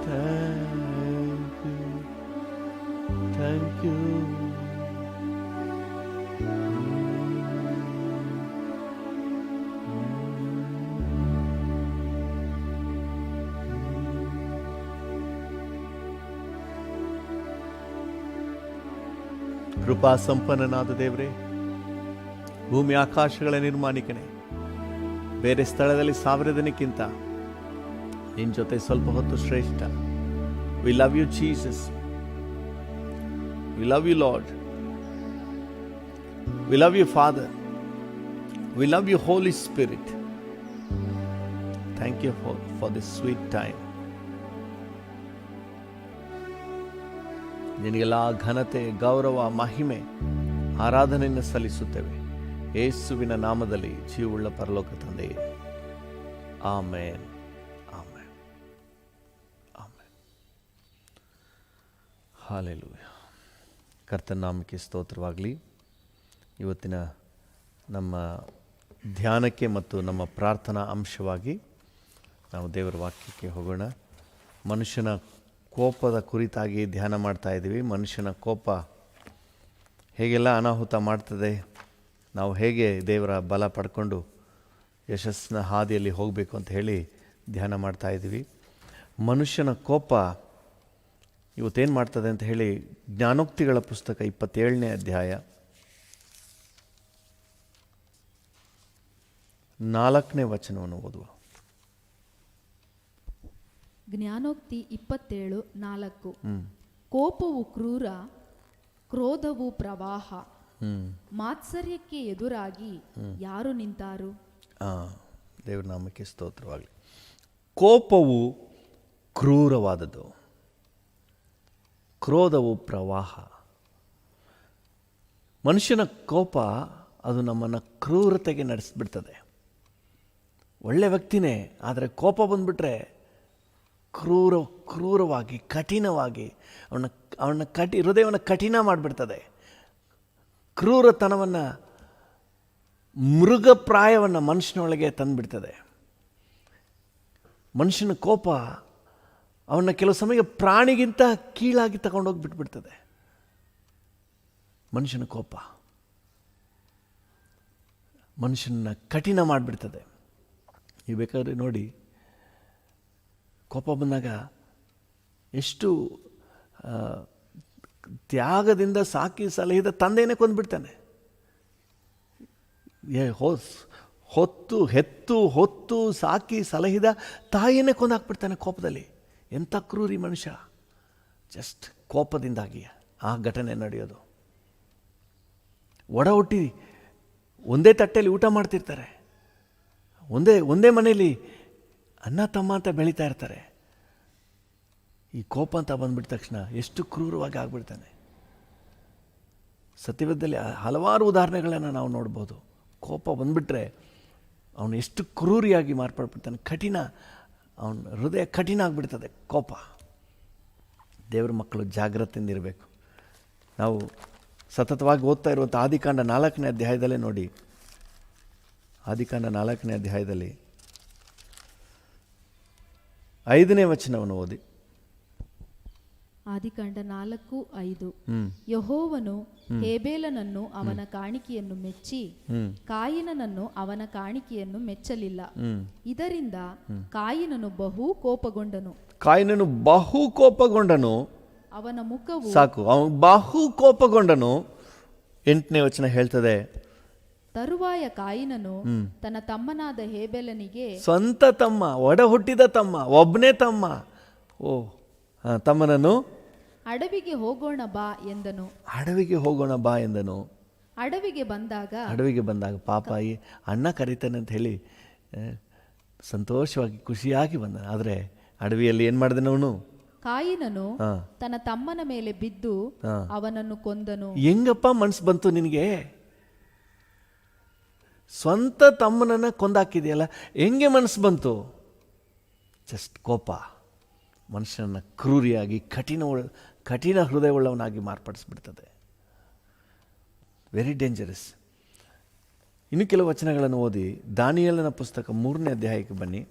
thank you, thank you. ಕೃಪಾ ಸಂಪನ್ನನಾದ ದೇವರೇ, ಭೂಮಿ ಆಕಾಶಗಳ ನಿರ್ಮಾಣಿಕನೇ, ಬೇರೆ ಸ್ಥಳದಲ್ಲಿ 1000 ದಿನಕ್ಕಿಂತ ನಿನ್ನ ಜೊತೆ ಸ್ವಲ್ಪ ಹೊತ್ತು ಶ್ರೇಷ್ಠ. We love you Jesus, we love you Lord, we love you father, we love you holy spirit. Thank you for this sweet time. ನಿನಗೆಲ್ಲ ಘನತೆ, ಗೌರವ, ಮಹಿಮೆ, ಆರಾಧನೆಯನ್ನು ಸಲ್ಲಿಸುತ್ತೇವೆ ಯೇಸುವಿನ ನಾಮದಲ್ಲಿ, ಜೀವವುಳ್ಳ ಪರಲೋಕ ತಂದೆಯೇ. ಆಮೇನ್, ಆಮೇನ್, ಆಮೇನ್. ಹಲ್ಲೆಲೂಯಾ. ಕರ್ತನ ನಾಮಕ್ಕೆ ಸ್ತೋತ್ರವಾಗಲಿ. ಇವತ್ತಿನ ನಮ್ಮ ಧ್ಯಾನಕ್ಕೆ ಮತ್ತು ನಮ್ಮ ಪ್ರಾರ್ಥನಾ ಅಂಶವಾಗಿ ನಾವು ದೇವರ ವಾಕ್ಯಕ್ಕೆ ಹೋಗೋಣ. ಮನುಷ್ಯನ ಕೋಪದ ಕುರಿತಾಗಿ ಧ್ಯಾನ ಮಾಡ್ತಾ ಇದ್ದೀವಿ. ಮನುಷ್ಯನ ಕೋಪ ಹೇಗೆಲ್ಲ ಅನಾಹುತ ಮಾಡ್ತದೆ, ನಾವು ಹೇಗೆ ದೇವರ ಬಲ ಪಡ್ಕೊಂಡು ಯಶಸ್ಸಿನ ಹಾದಿಯಲ್ಲಿ ಹೋಗಬೇಕು ಅಂತ ಹೇಳಿ ಧ್ಯಾನ ಮಾಡ್ತಾ ಇದ್ದೀವಿ. ಮನುಷ್ಯನ ಕೋಪ ಇವತ್ತೇನು ಮಾಡ್ತದೆ ಅಂತ ಹೇಳಿ ಜ್ಞಾನೋಕ್ತಿಗಳ ಪುಸ್ತಕ 27ನೇ ಅಧ್ಯಾಯ 4ನೇ ವಚನವನ್ನು ಓದುವ. ಜ್ಞಾನೋಕ್ತಿ 27:4. ಕೋಪವು ಕ್ರೂರ, ಕ್ರೋಧವು ಪ್ರವಾಹ, ಮಾತ್ಸರ್ಯಕ್ಕೆ ಎದುರಾಗಿ ಯಾರು ನಿಂತಾರು? ದೇವರ ನಾಮಕ್ಕೆ ಸ್ತೋತ್ರವಾಗಲಿ. ಕೋಪವು ಕ್ರೂರವಾದದ್ದು, ಕ್ರೋಧವು ಪ್ರವಾಹ. ಮನುಷ್ಯನ ಕೋಪ ಅದು ನಮ್ಮನ್ನು ಕ್ರೂರತೆಗೆ ನಡೆಸಿಬಿಡ್ತದೆ. ಒಳ್ಳೆ ವ್ಯಕ್ತಿನೇ, ಆದರೆ ಕೋಪ ಬಂದುಬಿಟ್ರೆ ಕ್ರೂರವಾಗಿ, ಕಠಿಣವಾಗಿ ಅವನ ಹೃದಯವನ್ನು ಕಠಿಣ ಮಾಡಿಬಿಡ್ತದೆ. ಕ್ರೂರತನವನ್ನು, ಮೃಗಪ್ರಾಯವನ್ನು ಮನುಷ್ಯನೊಳಗೆ ತಂದುಬಿಡ್ತದೆ. ಮನುಷ್ಯನ ಕೋಪ ಅವನ್ನ ಕೆಲವು ಸಮಯ ಪ್ರಾಣಿಗಿಂತ ಕೀಳಾಗಿ ತಗೊಂಡೋಗಿ ಬಿಟ್ಬಿಡ್ತದೆ. ಮನುಷ್ಯನ ಕೋಪ ಮನುಷ್ಯನ ಕಠಿಣ ಮಾಡಿಬಿಡ್ತದೆ. ನೀವು ಬೇಕಾದ್ರೆ ನೋಡಿ, ಕೋಪ ಬಂದಾಗ ಎಷ್ಟು ತ್ಯಾಗದಿಂದ ಸಾಕಿ ಸಲಹಿದ ತಂದೆಯೇ ಕೊಂದುಬಿಡ್ತಾನೆ. ಹೊತ್ತು ಸಾಕಿ ಸಲಹಿದ ತಾಯಿಯನ್ನೇ ಕೊಂದಾಕ್ಬಿಡ್ತಾನೆ ಕೋಪದಲ್ಲಿ. ಎಂಥ ಕ್ರೂರಿ ಮನುಷ್ಯ! ಜಸ್ಟ್ ಕೋಪದಿಂದಾಗಿ ಆ ಘಟನೆ ನಡೆಯೋದು. ಒಡ ಹುಟ್ಟಿ ಒಂದೇ ತಟ್ಟೆಯಲ್ಲಿ ಊಟ ಮಾಡ್ತಿರ್ತಾರೆ, ಒಂದೇ ಮನೆಯಲ್ಲಿ ಅಣ್ಣ ತಮ್ಮ ಅಂತ ಬೆಳೀತಾ ಇರ್ತಾರೆ. ಈ ಕೋಪ ಅಂತ ಬಂದ್ಬಿಟ್ಟ ತಕ್ಷಣ ಎಷ್ಟು ಕ್ರೂರವಾಗಿ ಆಗ್ಬಿಡ್ತಾನೆ. ಸತ್ಯವೇದದಲ್ಲಿ ಹಲವಾರು ಉದಾಹರಣೆಗಳನ್ನು ನಾವು ನೋಡ್ಬೋದು. ಕೋಪ ಬಂದ್ಬಿಟ್ರೆ ಅವನು ಎಷ್ಟು ಕ್ರೂರಿಯಾಗಿ ಮಾರ್ಪಡ್ಬಿಡ್ತಾನೆ, ಕಠಿಣ, ಅವನ ಹೃದಯ ಕಠಿಣ ಆಗಿಬಿಡ್ತದೆ ಕೋಪ. ದೇವರ ಮಕ್ಕಳು ಜಾಗ್ರತೆಯಿಂದ ಇರಬೇಕು. ನಾವು ಸತತವಾಗಿ ಓದ್ತಾ ಇರುವಂಥ ಆದಿಕಾಂಡ 4ನೇ ಅಧ್ಯಾಯದಲ್ಲೇ ನೋಡಿ, ಆದಿಕಾಂಡ 4ನೇ ಅಧ್ಯಾಯದಲ್ಲಿ 5ನೇ ವಚನವನ್ನು ಓದಿ. ಆದಿಕಾಂಡ 4:5 ಯೆಹೋವನು ಹೇಬೇಲನನ್ನು ಅವನ ಕಾಣಿಕೆಯನ್ನು ಮೆಚ್ಚಿ ಕಾಯಿನನನ್ನು ಅವನ ಕಾಣಿಕೆಯನ್ನು ಮೆಚ್ಚಲಿಲ್ಲ. ಇದರಿಂದ ಕಾಯಿನನು ಬಹು ಕೋಪಗೊಂಡನು. ಅವನ ಮುಖವು ಸಾಕು, ಅವನು ಬಹು ಕೋಪಗೊಂಡನು. 8ನೇ ವಚನ ಹೇಳ್ತದೆ, ತರುವಾಯ ಕಾಯಿನನು ತನ್ನ ತಮ್ಮನಾದ ಹೇಬೇಲನಿಗೆ, ಸ್ವಂತ ತಮ್ಮ, ಒಡ ಹುಟ್ಟಿದ ತಮ್ಮ, ಒಬ್ಬನೇ ತಮ್ಮ, ತಮ್ಮನನ್ನು ಅಡವಿಗೆ ಹೋಗೋಣ ಬಾ ಎಂದನು. ಅಡವಿಗೆ ಬಂದಾಗ ಪಾಪ ಈ ಅಣ್ಣ ಕರೀತಾನೆ ಅಂತ ಹೇಳಿ ಸಂತೋಷವಾಗಿ ಖುಷಿಯಾಗಿ ಬಂದ. ಆದರೆ ಅಡವಿಯಲ್ಲಿ ಏನು ಮಾಡಿದನು ಅವನು? ಕಾಯಿನನು ತನ್ನ ತಮ್ಮನ ಮೇಲೆ ಬಿದ್ದು ಅವನನ್ನು ಕೊಂದನು. ಹೆಂಗಪ್ಪ ಮನಸ್ಸು ಬಂತು ನಿನಗೆ? ಸ್ವಂತ ತಮ್ಮನನ್ನ ಕೊಂದಾಕಿದೆಯಲ್ಲ, ಹೆಂಗೆ ಮನಸ್ಸು ಬಂತು? ಜಸ್ಟ್ ಕೋಪ ಮನುಷ್ಯನನ್ನು ಕ್ರೂರಿಯಾಗಿ ಕಠಿಣ ಹೃದಯವುಳ್ಳವನಾಗಿ ಮಾರ್ಪಡಿಸ್ಬಿಡ್ತದೆ. Very dangerous. ಇನ್ನು ಕೆಲವು ವಚನಗಳನ್ನು ಓದಿ ದಾನಿಯೇಲನ ಪುಸ್ತಕ 3ನೇ ಅಧ್ಯಾಯಕ್ಕೆ ಬನ್ನಿ.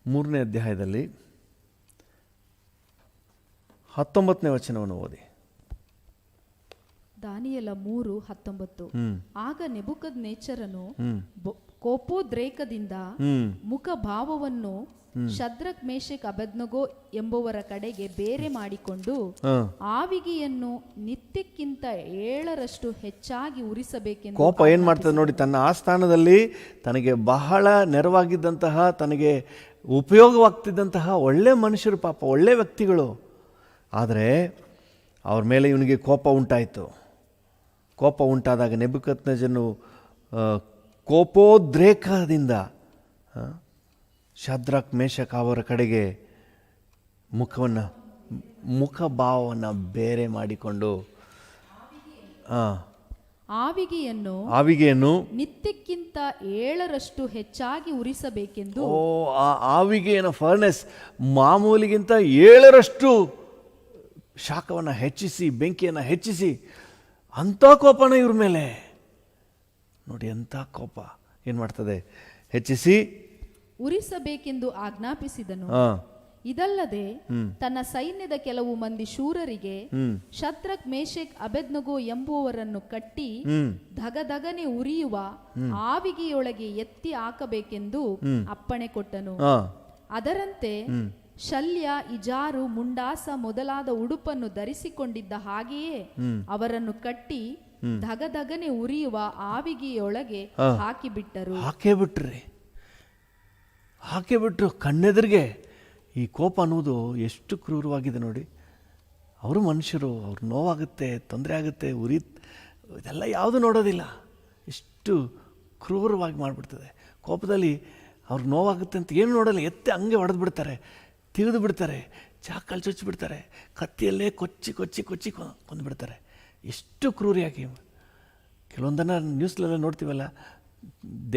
3ನೇ ಅಧ್ಯಾಯದಲ್ಲಿ 19ನೇ ವಚನವನ್ನು ಓದಿ. ದಾನಿಯೇಲ 3:19 ಆಗ ನೆಬೂಕದ್ನೆಚ್ಚರನು ಕೋಪೋದ್ರೇಕದಿಂದ ಮುಖಭಾವವನ್ನು ಶದ್ರಕ್ ಮೇಷಕ್ ಅಬೇದ್ನೆಗೋ ಎಂಬುವರ ಕಡೆಗೆ ಬೇರೆ ಮಾಡಿಕೊಂಡು ಆವಿಗೆಯನ್ನು ನಿತ್ಯಕ್ಕಿಂತ 7ರಷ್ಟು ಹೆಚ್ಚಾಗಿ ಉರಿಸಬೇಕೆಂದು. ಕೋಪ ಏನ್ ಮಾಡ್ತದೆ ನೋಡಿ, ತನ್ನ ಆಸ್ಥಾನದಲ್ಲಿ ತನಗೆ ಬಹಳ ನೆರವಾಗಿದ್ದಂತಹ, ತನಗೆ ಉಪಯೋಗವಾಗ್ತಿದ್ದಂತಹ ಒಳ್ಳೆ ಮನುಷ್ಯರು, ಪಾಪ ಒಳ್ಳೆ ವ್ಯಕ್ತಿಗಳು, ಆದರೆ ಅವ್ರ ಮೇಲೆ ಇವನಿಗೆ ಕೋಪ ಉಂಟಾಯಿತು. ಕೋಪ ಉಂಟಾದಾಗ ನೆಬೂಕದ್ನೆಚ್ಚರನು ಕೋಪೋದ್ರೇಕದಿಂದ ಶದ್ರಕ್ ಮೇಷಕ್ ಅವರ ಕಡೆಗೆ ಮುಖಭಾವವನ್ನು ಬೇರೆ ಮಾಡಿಕೊಂಡು ಆವಿಗೆಯನ್ನು ನಿತ್ಯಕ್ಕಿಂತ 7ರಷ್ಟು ಹೆಚ್ಚಾಗಿ ಉರಿಸಬೇಕೆಂದು. ಆ ಆವಿಗೆಯನ್ನು ಫರ್ನೆಸ್ ಮಾಮೂಲಿಗಿಂತ 7ರಷ್ಟು ಶಾಖವನ್ನು ಹೆಚ್ಚಿಸಿ, ಬೆಂಕಿಯನ್ನು ಹೆಚ್ಚಿಸಿ, ಅಂಥ ಕೋಪನ ಇವ್ರ ಮೇಲೆ ನೋಡಿ. ಅಂಥ ಕೋಪ ಏನು ಮಾಡ್ತದೆ? ಹೆಚ್ಚಿಸಿ ಉರಿಸಬೇಕೆಂದು ಆಜ್ಞಾಪಿಸಿದನು. ಇದಲ್ಲದೆ ತನ್ನ ಸೈನ್ಯದ ಕೆಲವು ಮಂದಿ ಶೂರರಿಗೆ ಶದ್ರಕ್ ಮೇಷಕ್ ಅಬೇದ್ನೆಗೋ ಎಂಬುವವರನ್ನು ಕಟ್ಟಿ ಧಗಧಗನೆ ಉರಿಯುವ ಆವಿಗೆಯೊಳಗೆ ಎತ್ತಿ ಹಾಕಬೇಕೆಂದು ಅಪ್ಪಣೆ ಕೊಟ್ಟನು. ಅದರಂತೆ ಶಲ್ಯ, ಇಜಾರು, ಮುಂಡಾಸ ಮೊದಲಾದ ಉಡುಪನ್ನು ಧರಿಸಿಕೊಂಡಿದ್ದ ಹಾಗೆಯೇ ಅವರನ್ನು ಕಟ್ಟಿ ಧಗಧಗನೆ ಉರಿಯುವ ಆವಿಗೆಯೊಳಗೆ ಹಾಕಿಬಿಟ್ರು ಕಣ್ಣೆದುರಿಗೆ. ಈ ಕೋಪ ಅನ್ನೋದು ಎಷ್ಟು ಕ್ರೂರವಾಗಿದೆ ನೋಡಿ. ಅವರು ಮನುಷ್ಯರು, ಅವ್ರು ನೋವಾಗುತ್ತೆ, ತೊಂದರೆ ಆಗುತ್ತೆ, ಇದೆಲ್ಲ ಯಾವುದು ನೋಡೋದಿಲ್ಲ. ಎಷ್ಟು ಕ್ರೂರವಾಗಿ ಮಾಡಿಬಿಡ್ತದೆ. ಕೋಪದಲ್ಲಿ ಅವ್ರಿಗೆ ನೋವಾಗುತ್ತೆ ಅಂತ ಏನು ನೋಡಲ್ಲ, ಎತ್ತೆ ಹಂಗೆ ಹೊಡೆದು ಬಿಡ್ತಾರೆ, ತೆಗೆದು ಬಿಡ್ತಾರೆ, ಚಾಕಲ್ಲಿ ಚುಚ್ಚಿಬಿಡ್ತಾರೆ, ಕತ್ತಿಯಲ್ಲೇ ಕೊಚ್ಚಿ ಕೊಂದುಬಿಡ್ತಾರೆ. ಎಷ್ಟು ಕ್ರೂರಿಯಾಗಿ. ಕೆಲವೊಂದನ್ನು ನ್ಯೂಸ್ಲೆಲ್ಲ ನೋಡ್ತೀವಲ್ಲ,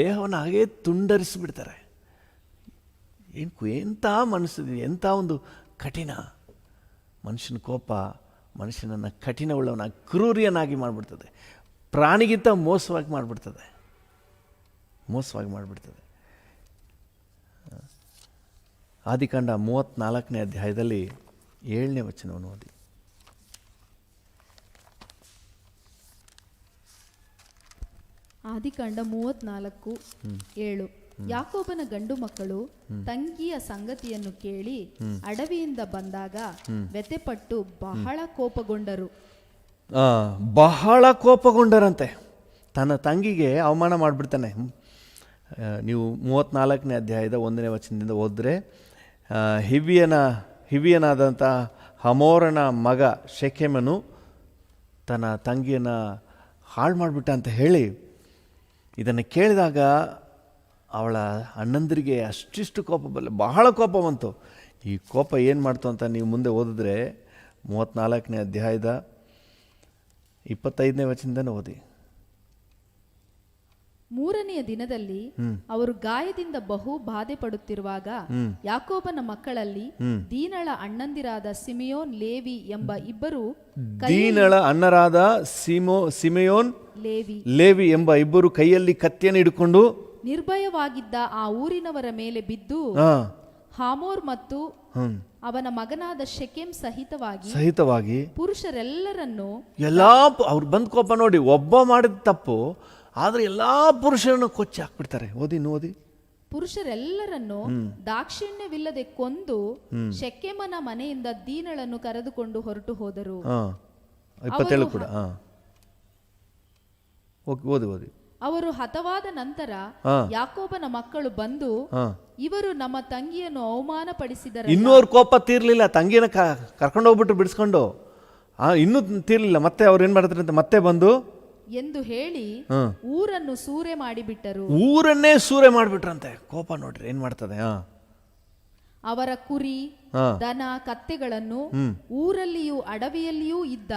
ದೇಹವನ್ನು ಹಾಗೇ ತುಂಡರಿಸಿಬಿಡ್ತಾರೆ. ಎಂಥ ಮನಸ್ಸಿದೆ, ಎಂಥ ಒಂದು ಕಠಿಣ. ಮನುಷ್ಯನ ಕೋಪ ಮನುಷ್ಯನನ್ನು ಕಠಿಣವುಳ್ಳವನಾಗಿ, ಕ್ರೂರಿಯನಾಗಿ ಮಾಡಿಬಿಡ್ತದೆ. ಪ್ರಾಣಿಗಿಂತ ಮೋಸವಾಗಿ ಮಾಡಿಬಿಡ್ತದೆ. ಆದಿಕಾಂಡ 34ನೇ ಅಧ್ಯಾಯದಲ್ಲಿ 7ನೇ ವಚನವನ್ನು ಓದಿ. ಆದಿಕಾಂಡ 34:7 ಯಾಕೋಬನ ಗಂಡು ಮಕ್ಕಳು ತಂಗಿಯ ಸಂಗತಿಯನ್ನು ಕೇಳಿ ಅಡವಿಯಿಂದ ಬಂದಾಗ ವ್ಯಥೆಪಟ್ಟು ಬಹಳ ಕೋಪಗೊಂಡರಂತೆ. ತನ್ನ ತಂಗಿಗೆ ಅವಮಾನ ಮಾಡಿಬಿಡ್ತಾನೆ. ನೀವು 34ನೇ ಅಧ್ಯಾಯದ 1ನೇ ವಚನದಿಂದ ಓದಿದ್ರೆ, ಹಿವಿಯನಾದಂಥ ಹಮೋರನ ಮಗ ಶೆಕೆಮನು ತನ್ನ ತಂಗಿಯನ್ನು ಹಾಳು ಮಾಡಿಬಿಟ್ಟ ಅಂತ ಹೇಳಿ ಇದನ್ನು ಕೇಳಿದಾಗ ಅವಳ ಅಣ್ಣಂದರಿಗೆ ಅಷ್ಟಿಷ್ಟು ಬಹಳ ಕೋಪ ಬಂತು. ಈ ಕೋಪ ಏನು ಮಾಡ್ತು ಅಂತ ನೀವು ಮುಂದೆ ಓದಿದ್ರೆ 34ನೇ ಅಧ್ಯಾಯದ 25ನೇ ವಚನದಿಂದ ಓದಿ. 3ನೆಯ ದಿನದಲ್ಲಿ ಅವರು ಗಾಯದಿಂದ ಬಹು ಬಾಧೆ ಪಡುತ್ತಿರುವಾಗ ಯಾಕೋಬನ ಮಕ್ಕಳಲ್ಲಿ ದೀನಳ ಅಣ್ಣಂದಿರಾದ ಸಿಮೆಯೋನ್ ಲೇವಿ ಎಂಬ ಇಬ್ಬರು ದೀನಳ ಅಣ್ಣರಾದ ಸಿಮೆಯೋನ್ ಲೇವಿ ಎಂಬ ಇಬ್ಬರು ಕೈಯಲ್ಲಿ ಕತ್ತಿಯನ್ನು ಹಿಡ್ಕೊಂಡು ನಿರ್ಭಯವಾಗಿದ್ದ ಆ ಊರಿನವರ ಮೇಲೆ ಬಿದ್ದು ಹಾಮೋರ್ ಮತ್ತು ಅವನ ಮಗನಾದ ಶೆಕೆಮ್ ಸಹಿತವಾಗಿ ಪುರುಷರೆಲ್ಲರನ್ನು ಅವ್ರು ಬಂದ್ ಕೋಪ ನೋಡಿ, ಒಬ್ಬ ಮಾಡಿದ ತಪ್ಪು ಆದ್ರೆ ಎಲ್ಲಾ ಪುರುಷರನ್ನು ಕೊಚ್ಚಿ ಹಾಕ್ಬಿಡ್ತಾರೆ. ಓದಿ ಪುರುಷರೆಲ್ಲರನ್ನು ದಾಕ್ಷಿಣ್ಯವಿಲ್ಲದೆ ಕೊಂದು ಶೆಕೆಮನ ಮನೆಯಿಂದ ದೀನಳನ್ನು ಕರೆದುಕೊಂಡು ಹೊರಟು ಹೋದರು. 27 ಕೂಡ ಓದಿ. ಅವರು ಹತವಾದ ನಂತರ ಯಾಕೋಬನ ಮಕ್ಕಳು ಬಂದು ಇವರು ನಮ್ಮ ತಂಗಿಯನ್ನು ಅವಮಾನ ಪಡಿಸಿದರು. ಇನ್ನೂ ಅವ್ರ ಕೋಪ ತೀರ್ಲಿಲ್ಲ, ತಂಗಿಯನ್ನ ಕರ್ಕೊಂಡು ಹೋಗ್ಬಿಟ್ಟು ಬಿಡಿಸ್ಕೊಂಡು ಇನ್ನೂ ತೀರ್ಲಿಲ್ಲ. ಮತ್ತೆ ಅವ್ರು ಏನ್ ಮಾಡ್ತಾರೆ ಅಂತ ಮತ್ತೆ ಬಂದು ಎಂದು ಹೇಳಿ ಊರನ್ನು ಸೂರೆ ಮಾಡಿಬಿಟ್ಟರು. ಊರನ್ನೇ ಸೂರೆ ಮಾಡಿಬಿಟ್ರಂತೆ. ಕೋಪ ನೋಡ್ರಿ ಏನ್ ಮಾಡ್ತದೆ. ಅವರ ಕುರಿ ದನ ಕತ್ತೆಗಳನ್ನು ಊರಲ್ಲಿಯೂ ಅಡವಿಯಲ್ಲಿಯೂ ಇದ್ದ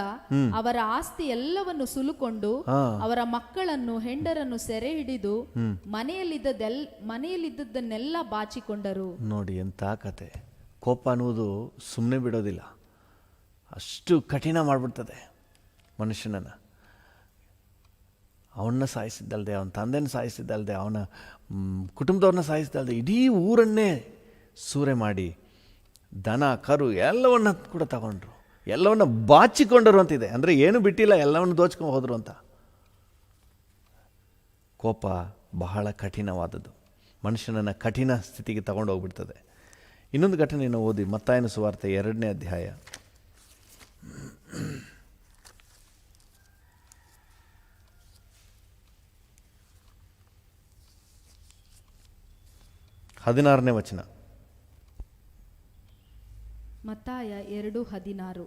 ಅವರ ಆಸ್ತಿ ಎಲ್ಲವನ್ನು ಸುಲುಕೊಂಡು ಅವರ ಮಕ್ಕಳನ್ನು ಹೆಂಡರನ್ನು ಸೆರೆ ಹಿಡಿದು ಮನೆಯಲ್ಲಿದ್ದದ್ದನ್ನೆಲ್ಲ ಬಾಚಿಕೊಂಡರು. ನೋಡಿ ಎಂತ ಕತೆ. ಕೋಪ ಅನ್ನುವುದು ಸುಮ್ಮನೆ ಬಿಡೋದಿಲ್ಲ, ಅಷ್ಟು ಕಠಿಣ ಮಾಡ್ಬಿಡ್ತದೆ ಮನುಷ್ಯನನ್ನ. ಅವನ್ನ ಸಾಯಿಸಿದ್ದಲ್ದೆ, ಅವನ ತಂದೆನ ಸಾಯಿಸಿದ್ದಲ್ದೆ, ಅವನ ಕುಟುಂಬದವ್ರನ್ನ ಸಾಯಿಸಿದ್ದಲ್ದೆ, ಇಡೀ ಊರನ್ನೇ ಸೂರೆ ಮಾಡಿ ದನ ಕರು ಎಲ್ಲವನ್ನ ಕೂಡ ತಗೊಂಡ್ರು, ಎಲ್ಲವನ್ನ ಬಾಚಿಕೊಂಡರು ಅಂತಿದೆ. ಅಂದರೆ ಏನು ಬಿಟ್ಟಿಲ್ಲ, ಎಲ್ಲವನ್ನು ದೋಚ್ಕೊಂಡು ಹೋದರು ಅಂತ. ಕೋಪ ಬಹಳ ಕಠಿಣವಾದದ್ದು, ಮನುಷ್ಯನನ್ನು ಕಠಿಣ ಸ್ಥಿತಿಗೆ ತಗೊಂಡು ಹೋಗ್ಬಿಡ್ತದೆ. ಇನ್ನೊಂದು ಘಟನೆಯನ್ನು ಓದಿ, ಮತ್ತಾಯನ ಸುವಾರ್ತೆ 2ನೇ ಅಧ್ಯಾಯ 16ನೇ ವಚನ. ಮತ್ತಾಯ 2:16.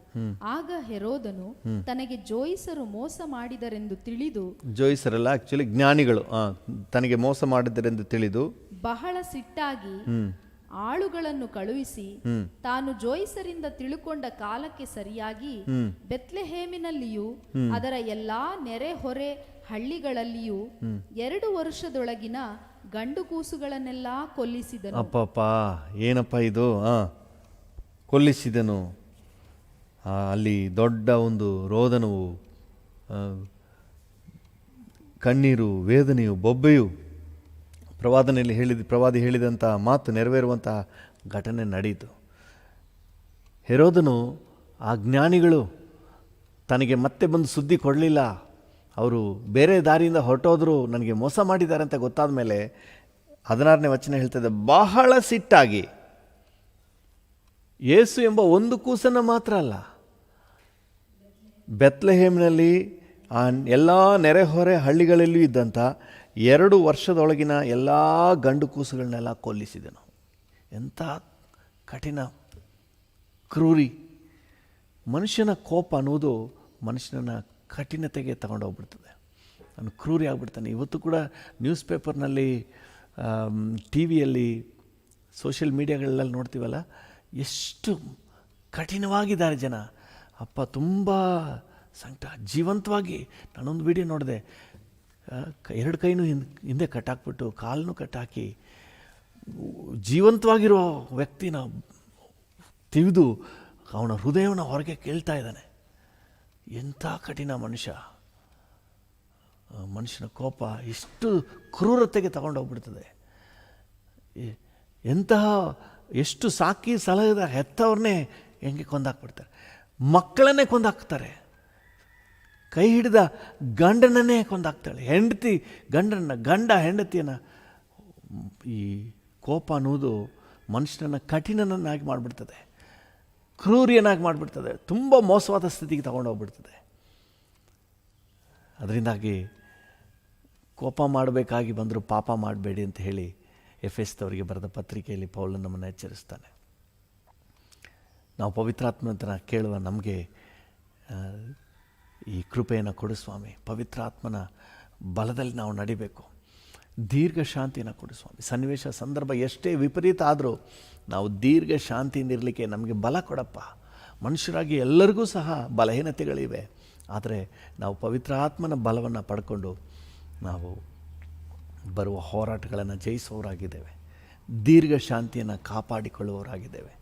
ಆಗ ಹೆರೋದನು ತನಗೆ ಜೋಯಿಸರು ಮೋಸ ಮಾಡಿದರೆಂದು ತಿಳಿದು, ಜೋಯಿಸರಲ್ಲ ಆಕ್ಚುಲಿ ಜ್ಞಾನಿಗಳು, ತನಗೆ ಮೋಸ ಮಾಡಿದರೆಂದು ತಿಳಿದು ಬಹಳ ಸಿಟ್ಟಾಗಿ ಆಳುಗಳನ್ನು ಕಳುಹಿಸಿ ತಾನು ಜೋಯಿಸರಿಂದ ತಿಳುಕೊಂಡ ಕಾಲಕ್ಕೆ ಸರಿಯಾಗಿ ಬೆತ್ಲೆಹೇಮಿನಲ್ಲಿಯೂ ಅದರ ಎಲ್ಲಾ ನೆರೆಹೊರೆ ಹಳ್ಳಿಗಳಲ್ಲಿಯೂ 2 ವರ್ಷದೊಳಗಿನ ಗಂಡು ಕೂಸುಗಳನ್ನೆಲ್ಲ ಕೊಲ್ಲಿಸಿದನು. ಅಪ್ಪಪ್ಪ, ಏನಪ್ಪ ಇದು, ಕೊಲ್ಲಿಸಿದನು. ಅಲ್ಲಿ ದೊಡ್ಡ ಒಂದು ರೋದನವು, ಕಣ್ಣೀರು, ವೇದನೆಯು, ಬೊಬ್ಬೆಯು, ಪ್ರವಾದಿ ಹೇಳಿದಂಥ ಮಾತು ನೆರವೇರುವಂತಹ ಘಟನೆ ನಡೆಯಿತು. ಹೆರೋದನು, ಆ ಜ್ಞಾನಿಗಳು ತನಗೆ ಮತ್ತೆ ಬಂದು ಸುದ್ದಿ ಕೊಡಲಿಲ್ಲ, ಅವರು ಬೇರೆ ದಾರಿಯಿಂದ ಹೊರಟೋದ್ರು, ನನಗೆ ಮೋಸ ಮಾಡಿದ್ದಾರೆ ಅಂತ ಗೊತ್ತಾದ ಮೇಲೆ 16ನೇ ವಚನ ಹೇಳ್ತದೆ, ಬಹಳ ಸಿಟ್ಟಾಗಿ ಯೇಸು ಎಂಬ ಒಂದು ಕೂಸನ್ನು ಮಾತ್ರ ಅಲ್ಲ, ಬೆತ್ಲೆಹೇಮ್ನಲ್ಲಿ ಎಲ್ಲ ನೆರೆಹೊರೆ ಹಳ್ಳಿಗಳಲ್ಲೂ ಇದ್ದಂಥ 2 ವರ್ಷದೊಳಗಿನ ಎಲ್ಲ ಗಂಡು ಕೂಸುಗಳನ್ನೆಲ್ಲ ಕೊಲ್ಲಿಸಿದನು. ಎಂಥ ಕಠಿಣ ಕ್ರೂರಿ. ಮನುಷ್ಯನ ಕೋಪ ಅನ್ನೋದು ಮನುಷ್ಯನ ಕಠಿಣತೆಗೆ ತಗೊಂಡೋಗ್ಬಿಡ್ತದೆ. ಅವನು ಕ್ರೂರಿ ಆಗಿಬಿಡ್ತಾನೆ. ಇವತ್ತು ಕೂಡ ನ್ಯೂಸ್ ಪೇಪರ್ನಲ್ಲಿ, ಟಿ ವಿಯಲ್ಲಿ, ಸೋಷಿಯಲ್ ಮೀಡಿಯಾಗಳಲ್ಲಿ ನೋಡ್ತೀವಲ್ಲ, ಎಷ್ಟು ಕಠಿಣವಾಗಿದ್ದಾರೆ ಜನ. ಅಪ್ಪ ತುಂಬ ಸಂಕಟ. ಜೀವಂತವಾಗಿ ನಾನೊಂದು ವಿಡಿಯೋ ನೋಡಿದೆ, 2 ಕೈನೂ ಹಿಂದೆ ಕಟ್ಟಾಕ್ಬಿಟ್ಟು ಕಾಲನ್ನು ಕಟ್ಟಾಕಿ ಜೀವಂತವಾಗಿರೋ ವ್ಯಕ್ತಿನ ತಿವಿದು ಅವನ ಹೃದಯವನ್ನು ಹೊರಗೆ ಕೇಳ್ತಾ ಇದ್ದಾನೆ. ಎಂಥ ಕಠಿಣ ಮನುಷ್ಯನ ಕೋಪ ಎಷ್ಟು ಕ್ರೂರತೆಗೆ ತಗೊಂಡೋಗ್ಬಿಡ್ತದೆ. ಎಷ್ಟು ಸಾಕಿ ಸಲಹದ ಹೆತ್ತವ್ರನ್ನೇ ಹೆಂಗೆ ಕೊಂದಾಕ್ಬಿಡ್ತಾರೆ, ಮಕ್ಕಳನ್ನೇ ಕೊಂದಾಕ್ತಾರೆ, ಕೈ ಹಿಡಿದ ಗಂಡನನ್ನೇ ಕೊಂದಾಕ್ತಾಳೆ, ಗಂಡ ಹೆಂಡತಿಯನ್ನು. ಈ ಕೋಪ ಅನ್ನೋದು ಮನುಷ್ಯನನ್ನು ಕಠಿಣನನ್ನಾಗಿ ಮಾಡಿಬಿಡ್ತದೆ, ಕ್ರೂರಿಯನ್ನಾಗಿ ಮಾಡಿಬಿಡ್ತದೆ, ತುಂಬ ಮೋಸವಾದ ಸ್ಥಿತಿಗೆ ತಗೊಂಡೋಗ್ಬಿಡ್ತದೆ. ಅದರಿಂದಾಗಿ ಕೋಪ ಮಾಡಬೇಕಾಗಿ ಬಂದರೂ ಪಾಪ ಮಾಡಬೇಡಿ ಅಂತ ಹೇಳಿ ಎಫೆಸದವರಿಗೆ ಬರೆದ ಪತ್ರಿಕೆಯಲ್ಲಿ ಪೌಲನು ನಮ್ಮನ್ನು ಎಚ್ಚರಿಸ್ತಾನೆ. ನಾವು ಪವಿತ್ರಾತ್ಮನ ಕೇಳುವ ನಮಗೆ ಈ ಕೃಪೆಯನ್ನು ಕೊಡು ಸ್ವಾಮಿ. ಪವಿತ್ರಾತ್ಮನ ಬಲದಲ್ಲಿ ನಾವು ನಡಿಬೇಕು. ದೀರ್ಘ ಶಾಂತಿಯನ್ನು ಕೊಡು ಸ್ವಾಮಿ. ಸನ್ನಿವೇಶ ಸಂದರ್ಭ ಎಷ್ಟೇ ವಿಪರೀತ ಆದರೂ ನಾವು ದೀರ್ಘ ಶಾಂತಿಯಿಂದ ಇರಲಿಕ್ಕೆ ನಮಗೆ ಬಲ ಕೊಡಪ್ಪ. ಮನುಷ್ಯರಾಗಿ ಎಲ್ಲರಿಗೂ ಸಹ ಬಲಹೀನತೆಗಳಿವೆ. ಆದರೆ ನಾವು ಪವಿತ್ರಾತ್ಮನ ಬಲವನ್ನು ಪಡ್ಕೊಂಡು ನಾವು ಬರುವ ಹೋರಾಟಗಳನ್ನು ಜಯಿಸುವವರಾಗಿದ್ದೇವೆ. ದೀರ್ಘ ಶಾಂತಿಯನ್ನು ಕಾಪಾಡಿಕೊಳ್ಳುವವರಾಗಿದ್ದೇವೆ.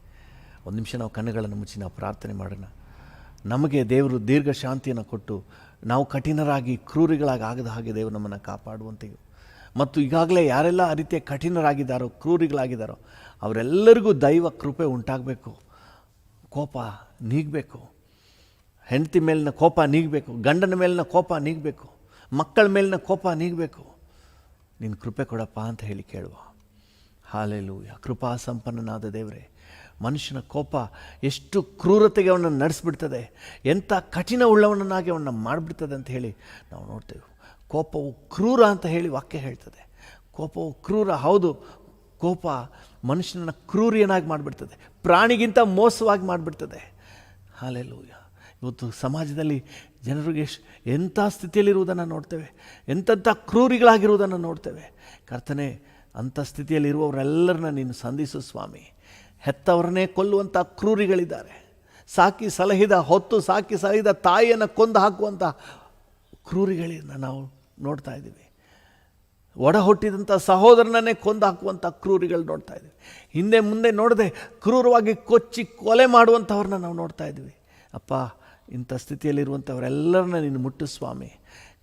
ಒಂದು ನಿಮಿಷ ನಾವು ಕಣ್ಣುಗಳನ್ನು ಮುಚ್ಚಿ ನಾವು ಪ್ರಾರ್ಥನೆ ಮಾಡೋಣ. ನಮಗೆ ದೇವರು ದೀರ್ಘ ಶಾಂತಿಯನ್ನು ಕೊಟ್ಟು ನಾವು ಕಠಿಣರಾಗಿ ಕ್ರೂರಿಗಳಾಗಿ ಆಗದ ಹಾಗೆ ದೇವರು ನಮ್ಮನ್ನು ಕಾಪಾಡುವಂತೆಯೂ, ಮತ್ತು ಈಗಾಗಲೇ ಯಾರೆಲ್ಲ ಆ ರೀತಿಯ ಕಠಿಣರಾಗಿದ್ದಾರೋ, ಕ್ರೂರಿಗಳಾಗಿದ್ದಾರೋ ಅವರೆಲ್ಲರಿಗೂ ದೈವ ಕೃಪೆ ಉಂಟಾಗಬೇಕು. ಕೋಪ ನೀಗಬೇಕು. ಹೆಂಡತಿ ಮೇಲಿನ ಕೋಪ ನೀಗಬೇಕು. ಗಂಡನ ಮೇಲಿನ ಕೋಪ ನೀಗಬೇಕು. ಮಕ್ಕಳ ಮೇಲಿನ ಕೋಪ ನೀಗಬೇಕು. ನೀನು ಕೃಪೆ ಕೊಡಪ್ಪ ಅಂತ ಹೇಳಿ ಕೇಳುವ. ಹಾಲೆಲೂಯ. ಕೃಪಾ ಸಂಪನ್ನನಾದ ದೇವರೇ, ಮನುಷ್ಯನ ಕೋಪ ಎಷ್ಟು ಕ್ರೂರತೆಗೆ ಅವನನ್ನು ನಡೆಸಿಬಿಡ್ತದೆ, ಎಂಥ ಕಠಿಣ ಉಳ್ಳವನನ್ನಾಗಿ ಅವನ್ನ ಮಾಡಿಬಿಡ್ತದೆ ಅಂತ ಹೇಳಿ ನಾವು ನೋಡ್ತೇವೆ. ಕೋಪವು ಕ್ರೂರ ಅಂತ ಹೇಳಿ ವಾಕ್ಯ ಹೇಳ್ತದೆ. ಕೋಪವು ಕ್ರೂರ, ಹೌದು. ಕೋಪ ಮನುಷ್ಯನನ್ನು ಕ್ರೂರಿಯನಾಗಿ ಮಾಡಿಬಿಡ್ತದೆ, ಪ್ರಾಣಿಗಿಂತ ಮೋಸವಾಗಿ ಮಾಡಿಬಿಡ್ತದೆ. ಹಾಲೆಲೂಯ. ಇವತ್ತು ಸಮಾಜದಲ್ಲಿ ಜನರಿಗೆ ಎಂಥ ಸ್ಥಿತಿಯಲ್ಲಿರುವುದನ್ನು ನೋಡ್ತೇವೆ, ಎಂತೆಂಥ ಕ್ರೂರಿಗಳಾಗಿರುವುದನ್ನು ನೋಡ್ತೇವೆ. ಕರ್ತನೇ, ಅಂಥ ಸ್ಥಿತಿಯಲ್ಲಿರುವವರೆಲ್ಲರನ್ನ ನೀನು ಸಂಧಿಸು ಸ್ವಾಮಿ. ಹೆತ್ತವರನ್ನೇ ಕೊಲ್ಲುವಂಥ ಕ್ರೂರಿಗಳಿದ್ದಾರೆ. ಸಾಕಿ ಸಲಹಿದ ತಾಯಿಯನ್ನು ಕೊಂದು ಹಾಕುವಂಥ ಕ್ರೂರಿಗಳನ್ನ ನಾವು ನೋಡ್ತಾ ಇದ್ದೀವಿ. ಒಡ ಹುಟ್ಟಿದಂಥ ಸಹೋದರನನ್ನೇ ಕೊಂದು ಹಾಕುವಂಥ ಕ್ರೂರಿಗಳು ನೋಡ್ತಾ ಇದ್ದೀವಿ. ಹಿಂದೆ ಮುಂದೆ ನೋಡದೆ ಕ್ರೂರವಾಗಿ ಕೊಚ್ಚಿ ಕೊಲೆ ಮಾಡುವಂಥವ್ರನ್ನ ನಾವು ನೋಡ್ತಾ ಇದ್ದೀವಿ. ಅಪ್ಪ, ಇಂಥ ಸ್ಥಿತಿಯಲ್ಲಿರುವಂಥವರೆಲ್ಲರನ್ನ ನೀನು ಮುಟ್ಟು ಸ್ವಾಮಿ.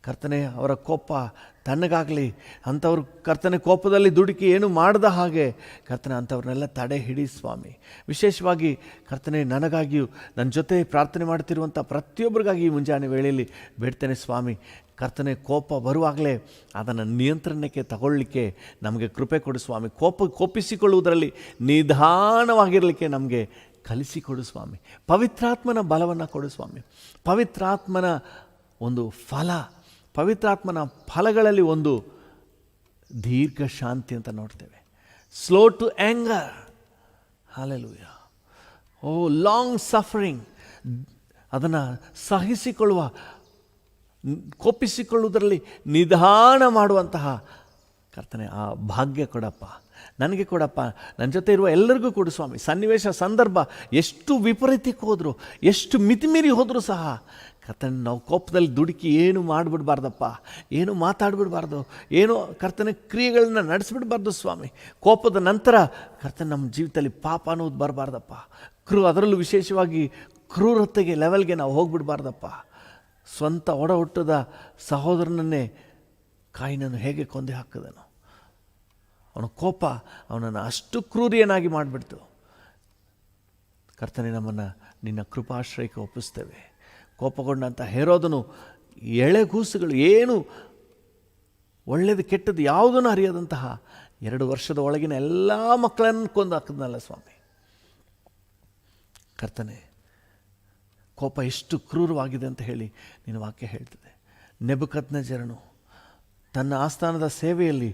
ಕರ್ತನೆ, ಅವರ ಕೋಪ ತಣ್ಣಗಾಗಲಿ. ಅಂಥವ್ರು ಕರ್ತನೆ ಕೋಪದಲ್ಲಿ ದುಡುಕಿ ಏನು ಮಾಡದ ಹಾಗೆ ಕರ್ತನೆ ಅಂಥವ್ರನ್ನೆಲ್ಲ ತಡೆ ಹಿಡಿ ಸ್ವಾಮಿ. ವಿಶೇಷವಾಗಿ ಕರ್ತನೆ, ನನಗಾಗಿಯೂ ನನ್ನ ಜೊತೆ ಪ್ರಾರ್ಥನೆ ಮಾಡ್ತಿರುವಂಥ ಪ್ರತಿಯೊಬ್ಬರಿಗಾಗಿ ಈ ಮುಂಜಾನೆ ವೇಳೆಯಲ್ಲಿ ಬೇಡ್ತೇನೆ ಸ್ವಾಮಿ. ಕರ್ತನೆ, ಕೋಪ ಬರುವಾಗಲೇ ಅದನ್ನು ನಿಯಂತ್ರಣಕ್ಕೆ ತಗೊಳ್ಳಿಕ್ಕೆ ನಮಗೆ ಕೃಪೆ ಕೊಡು ಸ್ವಾಮಿ. ಕೋಪಿಸಿಕೊಳ್ಳುವುದರಲ್ಲಿ ನಿಧಾನವಾಗಿರಲಿಕ್ಕೆ ನಮಗೆ ಕಲಿಸಿಕೊಡು ಸ್ವಾಮಿ. ಪವಿತ್ರಾತ್ಮನ ಬಲವನ್ನು ಕೊಡು ಸ್ವಾಮಿ. ಪವಿತ್ರಾತ್ಮನ ಒಂದು ಪವಿತ್ರಾತ್ಮನ ಫಲಗಳಲ್ಲಿ ಒಂದು ದೀರ್ಘ ಶಾಂತಿ ಅಂತ ನೋಡ್ತೇವೆ. Slow to anger. Hallelujah. Oh, long suffering. ಅದನ್ನು ಸಹಿಸಿಕೊಳ್ಳುವ, ಕೋಪಿಸಿಕೊಳ್ಳುವುದರಲ್ಲಿ ನಿಧಾನ ಮಾಡುವಂತಹ ಕರ್ತನೆ ಆ ಭಾಗ್ಯ ಕೊಡಪ್ಪ, ನನಗೆ ಕೊಡಪ್ಪ, ನನ್ನ ಜೊತೆ ಇರುವ ಎಲ್ಲರಿಗೂ ಕೊಡು ಸ್ವಾಮಿ. ಸನ್ನಿವೇಶ ಸಂದರ್ಭ ಎಷ್ಟು ವಿಪರೀತಕ್ಕೆ ಹೋದರೂ, ಎಷ್ಟು ಮಿತಿಮೀರಿ ಹೋದರೂ ಸಹ ಕರ್ತನೆ, ನಾವು ಕೋಪದಲ್ಲಿ ದುಡುಕಿ ಏನು ಮಾಡಿಬಿಡ್ಬಾರ್ದಪ್ಪ, ಏನು ಮಾತಾಡಿಬಿಡ್ಬಾರ್ದು, ಏನು ಕರ್ತನೆ ಕ್ರಿಯೆಗಳನ್ನ ನಡೆಸಿಬಿಡ್ಬಾರ್ದು ಸ್ವಾಮಿ. ಕೋಪದ ನಂತರ ಕರ್ತನೆ ನಮ್ಮ ಜೀವಿತದಲ್ಲಿ ಪಾಪ ಅನ್ನೋದು ಬರಬಾರ್ದಪ್ಪ. ಅದರಲ್ಲೂ ವಿಶೇಷವಾಗಿ ಕ್ರೂರತೆಗೆ ಲೆವೆಲ್ಗೆ ನಾವು ಹೋಗ್ಬಿಡ್ಬಾರ್ದಪ್ಪ. ಸ್ವಂತ ಒಡ ಹುಟ್ಟದ ಸಹೋದರನನ್ನೇ ಕಾಯಿನನ್ನು ಹೇಗೆ ಕೊಂದು ಹಾಕಿದನು. ಅವನ ಕೋಪ ಅವನನ್ನು ಅಷ್ಟು ಕ್ರೂರಿಯನಾಗಿ ಮಾಡಿಬಿಡ್ತು. ಕರ್ತನೆ, ನಮ್ಮನ್ನು ನಿನ್ನ ಕೃಪಾಶ್ರಯಕ್ಕೆ ಒಪ್ಪಿಸ್ತೇವೆ. ಕೋಪಗೊಂಡಂಥ ಹೆರೋದನು ಎಳೆಗೂಸುಗಳು, ಏನು ಒಳ್ಳೆಯದು ಕೆಟ್ಟದ್ದು ಯಾವುದನ್ನು ಅರಿಯದಂತಹ 2 ವರ್ಷದ ಒಳಗಿನ ಎಲ್ಲ ಮಕ್ಕಳನ್ನು ಕೊಂದು ಹಾಕಿದ್ನಲ್ಲ ಸ್ವಾಮಿ. ಕರ್ತನೆ, ಕೋಪ ಎಷ್ಟು ಕ್ರೂರವಾಗಿದೆ ಅಂತ ಹೇಳಿ ನಿನ್ನ ವಾಕ್ಯ ಹೇಳ್ತದೆ. ನೆಬೂಕದ್ನೆಚ್ಚರನು ತನ್ನ ಆಸ್ಥಾನದ ಸೇವೆಯಲ್ಲಿ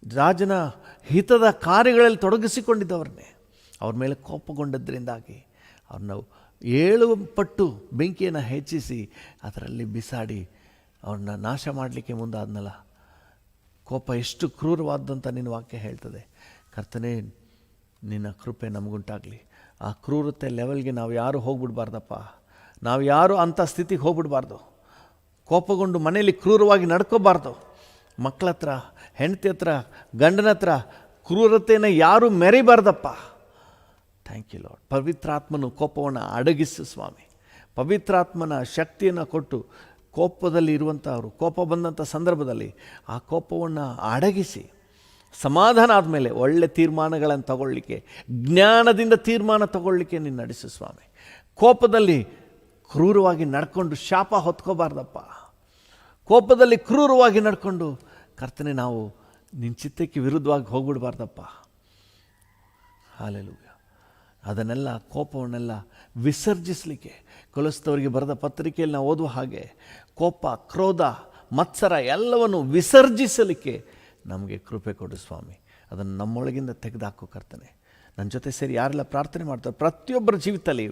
ರಾಜನ ಹಿತದ ಕಾರ್ಯಗಳಲ್ಲಿ ತೊಡಗಿಸಿಕೊಂಡಿದ್ದವ್ರನ್ನೇ ಅವ್ರ ಮೇಲೆ ಕೋಪಗೊಂಡದ್ರಿಂದಾಗಿ ಅವ್ರನ್ನ 7 ಪಟ್ಟು ಬೆಂಕಿಯನ್ನು ಹೆಚ್ಚಿಸಿ ಅದರಲ್ಲಿ ಬಿಸಾಡಿ ಅವ್ರನ್ನ ನಾಶ ಮಾಡಲಿಕ್ಕೆ ಮುಂದಾದ್ನಲ್ಲ. ಕೋಪ ಎಷ್ಟು ಕ್ರೂರವಾದಂಥ ನಿನ್ನ ವಾಕ್ಯ ಹೇಳ್ತದೆ. ಕರ್ತನೆ, ನಿನ್ನ ಕೃಪೆ ನಮಗುಂಟಾಗಲಿ. ಆ ಕ್ರೂರತೆ ಲೆವೆಲ್ಗೆ ನಾವು ಯಾರು ಹೋಗ್ಬಿಡ್ಬಾರ್ದಪ್ಪ. ನಾವು ಯಾರು ಅಂಥ ಸ್ಥಿತಿಗೆ ಹೋಗ್ಬಿಡ್ಬಾರ್ದು. ಕೋಪಗೊಂಡು ಮನೆಯಲ್ಲಿ ಕ್ರೂರವಾಗಿ ನಡ್ಕೋಬಾರ್ದು. ಮಕ್ಕಳ ಹತ್ರ, ಹೆಂಡತಿ ಹತ್ರ, ಗಂಡನ ಹತ್ರ ಕ್ರೂರತೆಯನ್ನು ಯಾರೂ ಮೆರಿಬಾರ್ದಪ್ಪ. Thank you lord. ಪವಿತ್ರಾತ್ಮನು ಕೋಪವನ್ನು ಅಡಗಿಸು ಸ್ವಾಮಿ. ಪವಿತ್ರಾತ್ಮನ ಶಕ್ತಿಯನ್ನು ಕೊಟ್ಟು ಕೋಪದಲ್ಲಿ ಇರುವಂಥವರು, ಕೋಪ ಬಂದಂಥ ಸಂದರ್ಭದಲ್ಲಿ ಆ ಕೋಪವನ್ನು ಅಡಗಿಸಿ ಸಮಾಧಾನ ಆದಮೇಲೆ ಒಳ್ಳೆ ತೀರ್ಮಾನಗಳನ್ನು ತಗೊಳ್ಳಿಕ್ಕೆ, ಜ್ಞಾನದಿಂದ ತೀರ್ಮಾನ ತಗೊಳ್ಳಿಕ್ಕೆ ನೀನು ನಡೆಸು ಸ್ವಾಮಿ. ಕೋಪದಲ್ಲಿ ಕ್ರೂರವಾಗಿ ನಡ್ಕೊಂಡು ಶಾಪ ಹೊತ್ಕೋಬಾರ್ದಪ್ಪ. ಕೋಪದಲ್ಲಿ ಕ್ರೂರವಾಗಿ ನಡ್ಕೊಂಡು ಕರ್ತನೆ ನಾವು ನಿನ್ನ ಚಿತ್ತಕ್ಕೆ ವಿರುದ್ಧವಾಗಿ ಹೋಗ್ಬಿಡ್ಬಾರ್ದಪ್ಪ. ಹಾಲೆಲೂಯ. ಅದನ್ನೆಲ್ಲ ಕೋಪವನ್ನೆಲ್ಲ ವಿಸರ್ಜಿಸಲಿಕ್ಕೆ ಕೊಲೊಸ್ಸದವರಿಗೆ ಬರೆದ ಪತ್ರಿಕೆಯಲ್ಲಿ ನಾವು ಓದುವ ಹಾಗೆ ಕೋಪ, ಕ್ರೋಧ, ಮತ್ಸರ ಎಲ್ಲವನ್ನು ವಿಸರ್ಜಿಸಲಿಕ್ಕೆ ನಮಗೆ ಕೃಪೆ ಕೊಡು ಸ್ವಾಮಿ. ಅದನ್ನು ನಮ್ಮೊಳಗಿಂದ ತೆಗೆದುಹಾಕು ಕರ್ತನೆ. ನನ್ನ ಜೊತೆ ಸೇರಿ ಯಾರೆಲ್ಲ ಪ್ರಾರ್ಥನೆ ಮಾಡ್ತಾರೆ ಪ್ರತಿಯೊಬ್ಬರ ಜೀವಿತದಲ್ಲಿ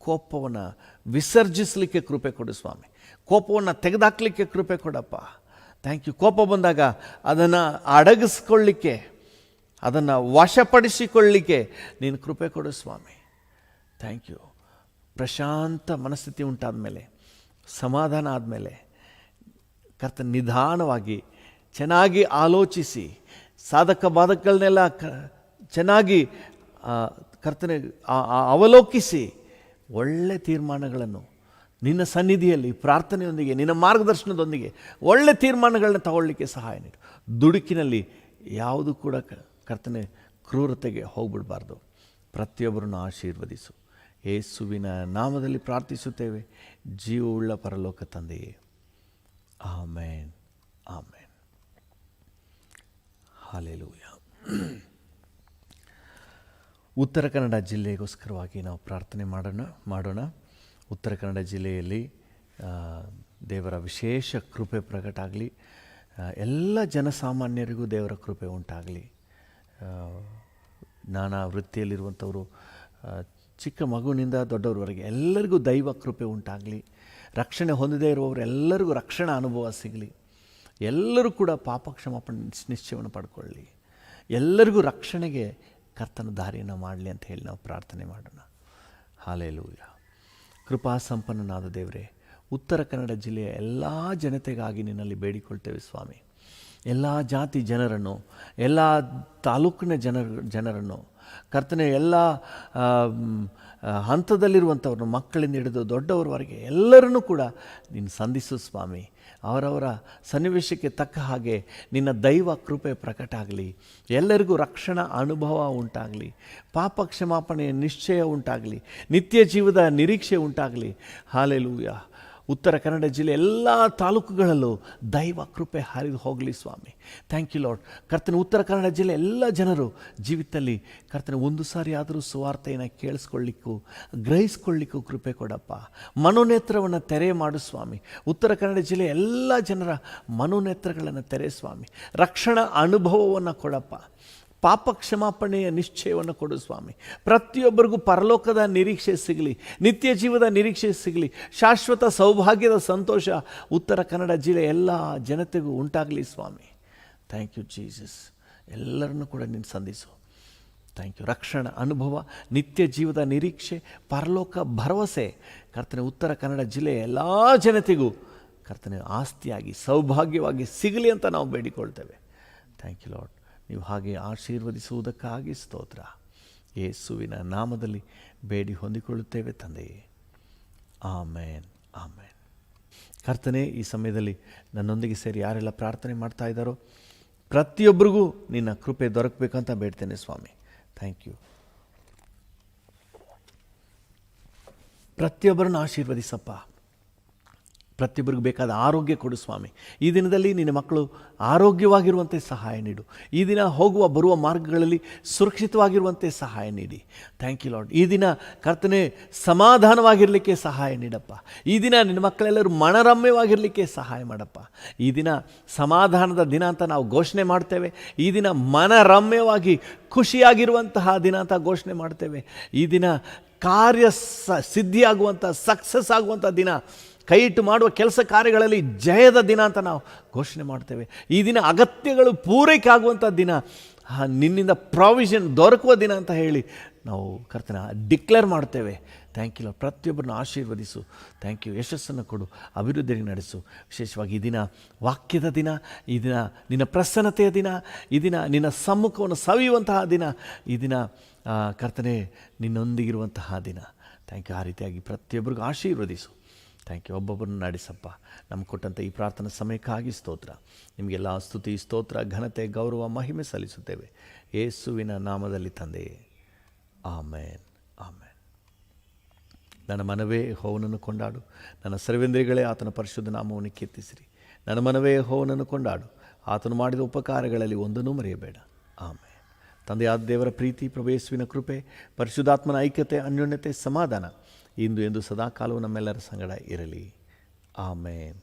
ಕೋಪವನ್ನು ವಿಸರ್ಜಿಸಲಿಕ್ಕೆ ಕೃಪೆ ಕೊಡು ಸ್ವಾಮಿ. ಕೋಪವನ್ನು ತೆಗೆದುಹಾಕಲಿಕ್ಕೆ ಕೃಪೆ ಕೊಡಪ್ಪ. Thank you. ಕೋಪ ಬಂದಾಗ ಅದನ್ನು ಅಡಗಿಸ್ಕೊಳ್ಳಿಕ್ಕೆ, ಅದನ್ನು ವಶಪಡಿಸಿಕೊಳ್ಳಲಿಕ್ಕೆ ನೀನು ಕೃಪೆ ಕೊಡು ಸ್ವಾಮಿ. Thank you. ಪ್ರಶಾಂತ ಮನಸ್ಥಿತಿ ಉಂಟಾದ ಮೇಲೆ, ಸಮಾಧಾನ ಆದಮೇಲೆ ಕರ್ತನ ನಿಧಾನವಾಗಿ ಚೆನ್ನಾಗಿ ಆಲೋಚಿಸಿ ಸಾಧಕ ಬಾಧಕಗಳನ್ನೆಲ್ಲ ಚೆನ್ನಾಗಿ ಕರ್ತನೆ ಅವಲೋಕಿಸಿ ಒಳ್ಳೆ ತೀರ್ಮಾನಗಳನ್ನು ನಿನ್ನ ಸನ್ನಿಧಿಯಲ್ಲಿ ಪ್ರಾರ್ಥನೆಯೊಂದಿಗೆ ನಿನ್ನ ಮಾರ್ಗದರ್ಶನದೊಂದಿಗೆ ಒಳ್ಳೆ ತೀರ್ಮಾನಗಳನ್ನ ತಗೊಳ್ಳಿಕ್ಕೆ ಸಹಾಯ ನೀಡು. ದುಡುಕಿನಲ್ಲಿ ಯಾವುದು ಕೂಡ ಕರ್ತನೆ ಕ್ರೂರತೆಗೆ ಹೋಗ್ಬಿಡಬಾರ್ದು. ಪ್ರತಿಯೊಬ್ಬರನ್ನು ಆಶೀರ್ವದಿಸು. ಯೇಸುವಿನ ನಾಮದಲ್ಲಿ ಪ್ರಾರ್ಥಿಸುತ್ತೇವೆ, ಜೀವವುಳ್ಳ ಪರಲೋಕ ತಂದೆಯೇ, ಆಮೇನ್, ಆಮೇನ್, ಹಲ್ಲೆಲೂಯಾ. ಉತ್ತರ ಕನ್ನಡ ಜಿಲ್ಲೆಗೋಸ್ಕರವಾಗಿ ನಾವು ಪ್ರಾರ್ಥನೆ ಮಾಡೋಣ. ಉತ್ತರ ಕನ್ನಡ ಜಿಲ್ಲೆಯಲ್ಲಿ ದೇವರ ವಿಶೇಷ ಕೃಪೆ ಪ್ರಕಟ ಆಗಲಿ. ಎಲ್ಲ ಜನಸಾಮಾನ್ಯರಿಗೂ ದೇವರ ಕೃಪೆ ಉಂಟಾಗಲಿ. ನಾನಾ ವೃತ್ತಿಯಲ್ಲಿರುವಂಥವರು, ಚಿಕ್ಕ ಮಗುವಿನಿಂದ ದೊಡ್ಡವರವರೆಗೆ ಎಲ್ಲರಿಗೂ ದೈವ ಕೃಪೆ ಉಂಟಾಗಲಿ. ರಕ್ಷಣೆ ಹೊಂದದೇ ಇರುವವರು ಎಲ್ಲರಿಗೂ ರಕ್ಷಣಾ ಅನುಭವ ಸಿಗಲಿ. ಎಲ್ಲರೂ ಕೂಡ ಪಾಪ ಕ್ಷಮಾಪಣೆ ನಿಶ್ಚಯವನ್ನು ಪಡ್ಕೊಳ್ಳಿ. ಎಲ್ಲರಿಗೂ ರಕ್ಷಣೆಗೆ ಕರ್ತನ ದಾರಿಯನ್ನು ಮಾಡಲಿ ಅಂತ ಹೇಳಿ ನಾವು ಪ್ರಾರ್ಥನೆ ಮಾಡೋಣ. ಹಲ್ಲೆಲೂಯಾ. ಕೃಪಾ ಸಂಪನ್ನನಾದ ದೇವರೇ, ಉತ್ತರ ಕನ್ನಡ ಜಿಲ್ಲೆಯ ಎಲ್ಲ ಜನತೆಗಾಗಿ ನಿನ್ನಲ್ಲಿ ಬೇಡಿಕೊಳ್ತೇವೆ ಸ್ವಾಮಿ. ಎಲ್ಲ ಜಾತಿ ಜನರನ್ನು, ಎಲ್ಲ ತಾಲೂಕಿನ ಜನರನ್ನು ಕರ್ತನೆ, ಎಲ್ಲ ಹಂತದಲ್ಲಿರುವಂಥವ್ರನ್ನು, ಮಕ್ಕಳಿಂದ ಹಿಡಿದು ದೊಡ್ಡವರವರೆಗೆ ಎಲ್ಲರನ್ನೂ ಕೂಡ ನೀನು ಸಂಧಿಸು ಸ್ವಾಮಿ. ಅವರವರ ಸನ್ನಿವೇಶಕ್ಕೆ ತಕ್ಕ ಹಾಗೆ ನಿನ್ನ ದೈವ ಕೃಪೆ ಪ್ರಕಟ ಆಗಲಿ. ಎಲ್ಲರಿಗೂ ರಕ್ಷಣಾ ಅನುಭವ ಉಂಟಾಗಲಿ. ಪಾಪ ಕ್ಷಮಾಪಣೆಯ ನಿಶ್ಚಯ ಉಂಟಾಗಲಿ. ನಿತ್ಯ ಜೀವದ ನಿರೀಕ್ಷೆ ಉಂಟಾಗಲಿ. ಹಲ್ಲೆಲೂಯಾ. ಉತ್ತರ ಕನ್ನಡ ಜಿಲ್ಲೆ ಎಲ್ಲ ತಾಲೂಕುಗಳಲ್ಲೂ ದೈವ ಕೃಪೆ ಹರಿದು ಹೋಗಲಿ ಸ್ವಾಮಿ. Thank you lord. ಕರ್ತನ, ಉತ್ತರ ಕನ್ನಡ ಜಿಲ್ಲೆ ಎಲ್ಲ ಜನರು ಜೀವಿತದಲ್ಲಿ ಕರ್ತನ ಒಂದು ಸಾರಿ ಆದರೂ ಸುವಾರ್ತೆಯನ್ನು ಕೇಳಿಸ್ಕೊಳ್ಳಿಕ್ಕೂ ಗ್ರಹಿಸ್ಕೊಳ್ಳಿಕ್ಕೂ ಕೃಪೆ ಕೊಡಪ್ಪ. ಮನೋನೇತ್ರವನ್ನು ತೆರೆ ಮಾಡು ಸ್ವಾಮಿ. ಉತ್ತರ ಕನ್ನಡ ಜಿಲ್ಲೆ ಎಲ್ಲ ಜನರ ಮನೋನೇತ್ರಗಳನ್ನು ತೆರೆ ಸ್ವಾಮಿ. ರಕ್ಷಣಾ ಅನುಭವವನ್ನು ಕೊಡಪ್ಪ. ಪಾಪ ಕ್ಷಮಾಪಣೆಯ ನಿಶ್ಚಯವನ್ನು ಕೊಡು ಸ್ವಾಮಿ. ಪ್ರತಿಯೊಬ್ಬರಿಗೂ ಪರಲೋಕದ ನಿರೀಕ್ಷೆ ಸಿಗಲಿ. ನಿತ್ಯ ಜೀವದ ನಿರೀಕ್ಷೆ ಸಿಗಲಿ. ಶಾಶ್ವತ ಸೌಭಾಗ್ಯದ ಸಂತೋಷ ಉತ್ತರ ಕನ್ನಡ ಜಿಲ್ಲೆ ಎಲ್ಲ ಜನತೆಗೂ ಉಂಟಾಗಲಿ ಸ್ವಾಮಿ. Thank you Jesus. ಎಲ್ಲರನ್ನೂ ಕೂಡ ನೀನು ಸಂಧಿಸು. Thank you. ರಕ್ಷಣಾ ಅನುಭವ, ನಿತ್ಯ ಜೀವದ ನಿರೀಕ್ಷೆ, ಪರಲೋಕ ಭರವಸೆ ಕರ್ತನೆ ಉತ್ತರ ಕನ್ನಡ ಜಿಲ್ಲೆಯ ಎಲ್ಲ ಜನತೆಗೂ ಕರ್ತನೆ ಆಸ್ತಿಯಾಗಿ ಸೌಭಾಗ್ಯವಾಗಿ ಸಿಗಲಿ ಅಂತ ನಾವು ಬೇಡಿಕೊಳ್ತೇವೆ. Thank you lord. ನೀವು ಹಾಗೆ ಆಶೀರ್ವದಿಸುವುದಕ್ಕಾಗಿ ಸ್ತೋತ್ರ. ಯೇಸುವಿನ ನಾಮದಲ್ಲಿ ಬೇಡಿ ಹೊಂದಿಕೊಳ್ಳುತ್ತೇವೆ ತಂದೆಯೇ, ಆಮೇನ್, ಆಮೇನ್. ಕರ್ತನೆ, ಈ ಸಮಯದಲ್ಲಿ ನನ್ನೊಂದಿಗೆ ಸೇರಿ ಯಾರೆಲ್ಲ ಪ್ರಾರ್ಥನೆ ಮಾಡ್ತಾ ಇದ್ದಾರೋ ಪ್ರತಿಯೊಬ್ಬರಿಗೂ ನಿನ್ನ ಕೃಪೆ ದೊರಕಬೇಕಂತ ಬೇಡ್ತೇನೆ ಸ್ವಾಮಿ. Thank you. ಪ್ರತಿಯೊಬ್ಬರನ್ನು ಆಶೀರ್ವದಿಸಪ್ಪ. ಪ್ರತಿಯೊಬ್ಬರಿಗೂ ಬೇಕಾದ ಆರೋಗ್ಯ ಕೊಡು ಸ್ವಾಮಿ. ಈ ದಿನದಲ್ಲಿ ನಿನ್ನ ಮಕ್ಕಳು ಆರೋಗ್ಯವಾಗಿರುವಂತೆ ಸಹಾಯ ನೀಡು. ಈ ದಿನ ಹೋಗುವ ಬರುವ ಮಾರ್ಗಗಳಲ್ಲಿ ಸುರಕ್ಷಿತವಾಗಿರುವಂತೆ ಸಹಾಯ ನೀಡಿ. Thank you Lord. ಈ ದಿನ ಕರ್ತನೆ ಸಮಾಧಾನವಾಗಿರಲಿಕ್ಕೆ ಸಹಾಯ ನೀಡಪ್ಪ. ಈ ದಿನ ನಿನ್ನ ಮಕ್ಕಳೆಲ್ಲರೂ ಮನರಮ್ಯವಾಗಿರಲಿಕ್ಕೆ ಸಹಾಯ ಮಾಡಪ್ಪ. ಈ ದಿನ ಸಮಾಧಾನದ ದಿನ ಅಂತ ನಾವು ಘೋಷಣೆ ಮಾಡ್ತೇವೆ. ಈ ದಿನ ಮನರಮ್ಯವಾಗಿ ಖುಷಿಯಾಗಿರುವಂತಹ ದಿನ ಅಂತ ಘೋಷಣೆ ಮಾಡ್ತೇವೆ. ಈ ದಿನ ಕಾರ್ಯ ಸಿದ್ಧಿಯಾಗುವಂಥ, ಸಕ್ಸಸ್ ಆಗುವಂಥ ದಿನ, ಕೈ ಇಟ್ಟು ಮಾಡುವ ಕೆಲಸ ಕಾರ್ಯಗಳಲ್ಲಿ ಜಯದ ದಿನ ಅಂತ ನಾವು ಘೋಷಣೆ ಮಾಡ್ತೇವೆ. ಈ ದಿನ ಅಗತ್ಯಗಳು ಪೂರೈಕೆ ಆಗುವಂಥ ದಿನ, ನಿನ್ನಿಂದ ಪ್ರಾವಿಷನ್ ದೊರಕುವ ದಿನ ಅಂತ ಹೇಳಿ ನಾವು ಕರ್ತನ ಡಿಕ್ಲೇರ್ ಮಾಡ್ತೇವೆ. Thank you. ಪ್ರತಿಯೊಬ್ಬರನ್ನು ಆಶೀರ್ವದಿಸು. Thank you. ಯಶಸ್ಸನ್ನು ಕೊಡು, ಅಭಿವೃದ್ಧಿಗೆ ನಡೆಸು. ವಿಶೇಷವಾಗಿ ಈ ದಿನ ವಾಕ್ಯದ ದಿನ, ಈ ದಿನ ನಿನ್ನ ಪ್ರಸನ್ನತೆಯ ದಿನ, ಈ ದಿನ ನಿನ್ನ ಸಮ್ಮುಖವನ್ನು ಸವಿಯುವಂತಹ ದಿನ, ಈ ದಿನ ಕರ್ತನೆ ನಿನ್ನೊಂದಿಗಿರುವಂತಹ ದಿನ. Thank you. ಆ ರೀತಿಯಾಗಿ ಪ್ರತಿಯೊಬ್ಬರಿಗೂ ಆಶೀರ್ವದಿಸು. Thank you. ಒಬ್ಬೊಬ್ಬರನ್ನು ನಡೆಸಪ್ಪ. ನಮ್ಗೆ ಕೊಟ್ಟಂಥ ಈ ಪ್ರಾರ್ಥನಾ ಸಮಯಕ್ಕಾಗಿ ಸ್ತೋತ್ರ. ನಿಮಗೆಲ್ಲ ಸ್ತುತಿ, ಸ್ತೋತ್ರ, ಘನತೆ, ಗೌರವ, ಮಹಿಮೆ ಸಲ್ಲಿಸುತ್ತೇವೆ ಯೇಸುವಿನ ನಾಮದಲ್ಲಿ ತಂದೆಯೇ, ಆಮೇನ್, ಆಮೇನ್. ನನ್ನ ಮನವೇ ಯೆಹೋವನನ್ನು ಕೊಂಡಾಡು, ನನ್ನ ಸರ್ವೇಂದ್ರಿಯಗಳೇ ಆತನ ಪರಿಶುದ್ಧ ನಾಮವನ್ನು ಕೀರ್ತಿಸಿರಿ. ನನ್ನ ಮನವೇ ಯೆಹೋವನನ್ನು ಕೊಂಡಾಡು, ಆತನು ಮಾಡಿದ ಉಪಕಾರಗಳಲ್ಲಿ ಒಂದನ್ನೂ ಮರೆಯಬೇಡ. ಆಮೇನ್. ತಂದೆಯಾದ ದೇವರ ಪ್ರೀತಿ, ಪ್ರಭು ಯೇಸುವಿನ ಕೃಪೆ, ಪರಿಶುದ್ಧಾತ್ಮನ ಐಕ್ಯತೆ, ಅನ್ಯೋನ್ಯತೆ, ಸಮಾಧಾನ ಇಂದು ಎಂದು ಸದಾಕಾಲವೂ ನಮ್ಮೆಲ್ಲರ ಸಂಗಡ ಇರಲಿ. ಆಮೇನ್.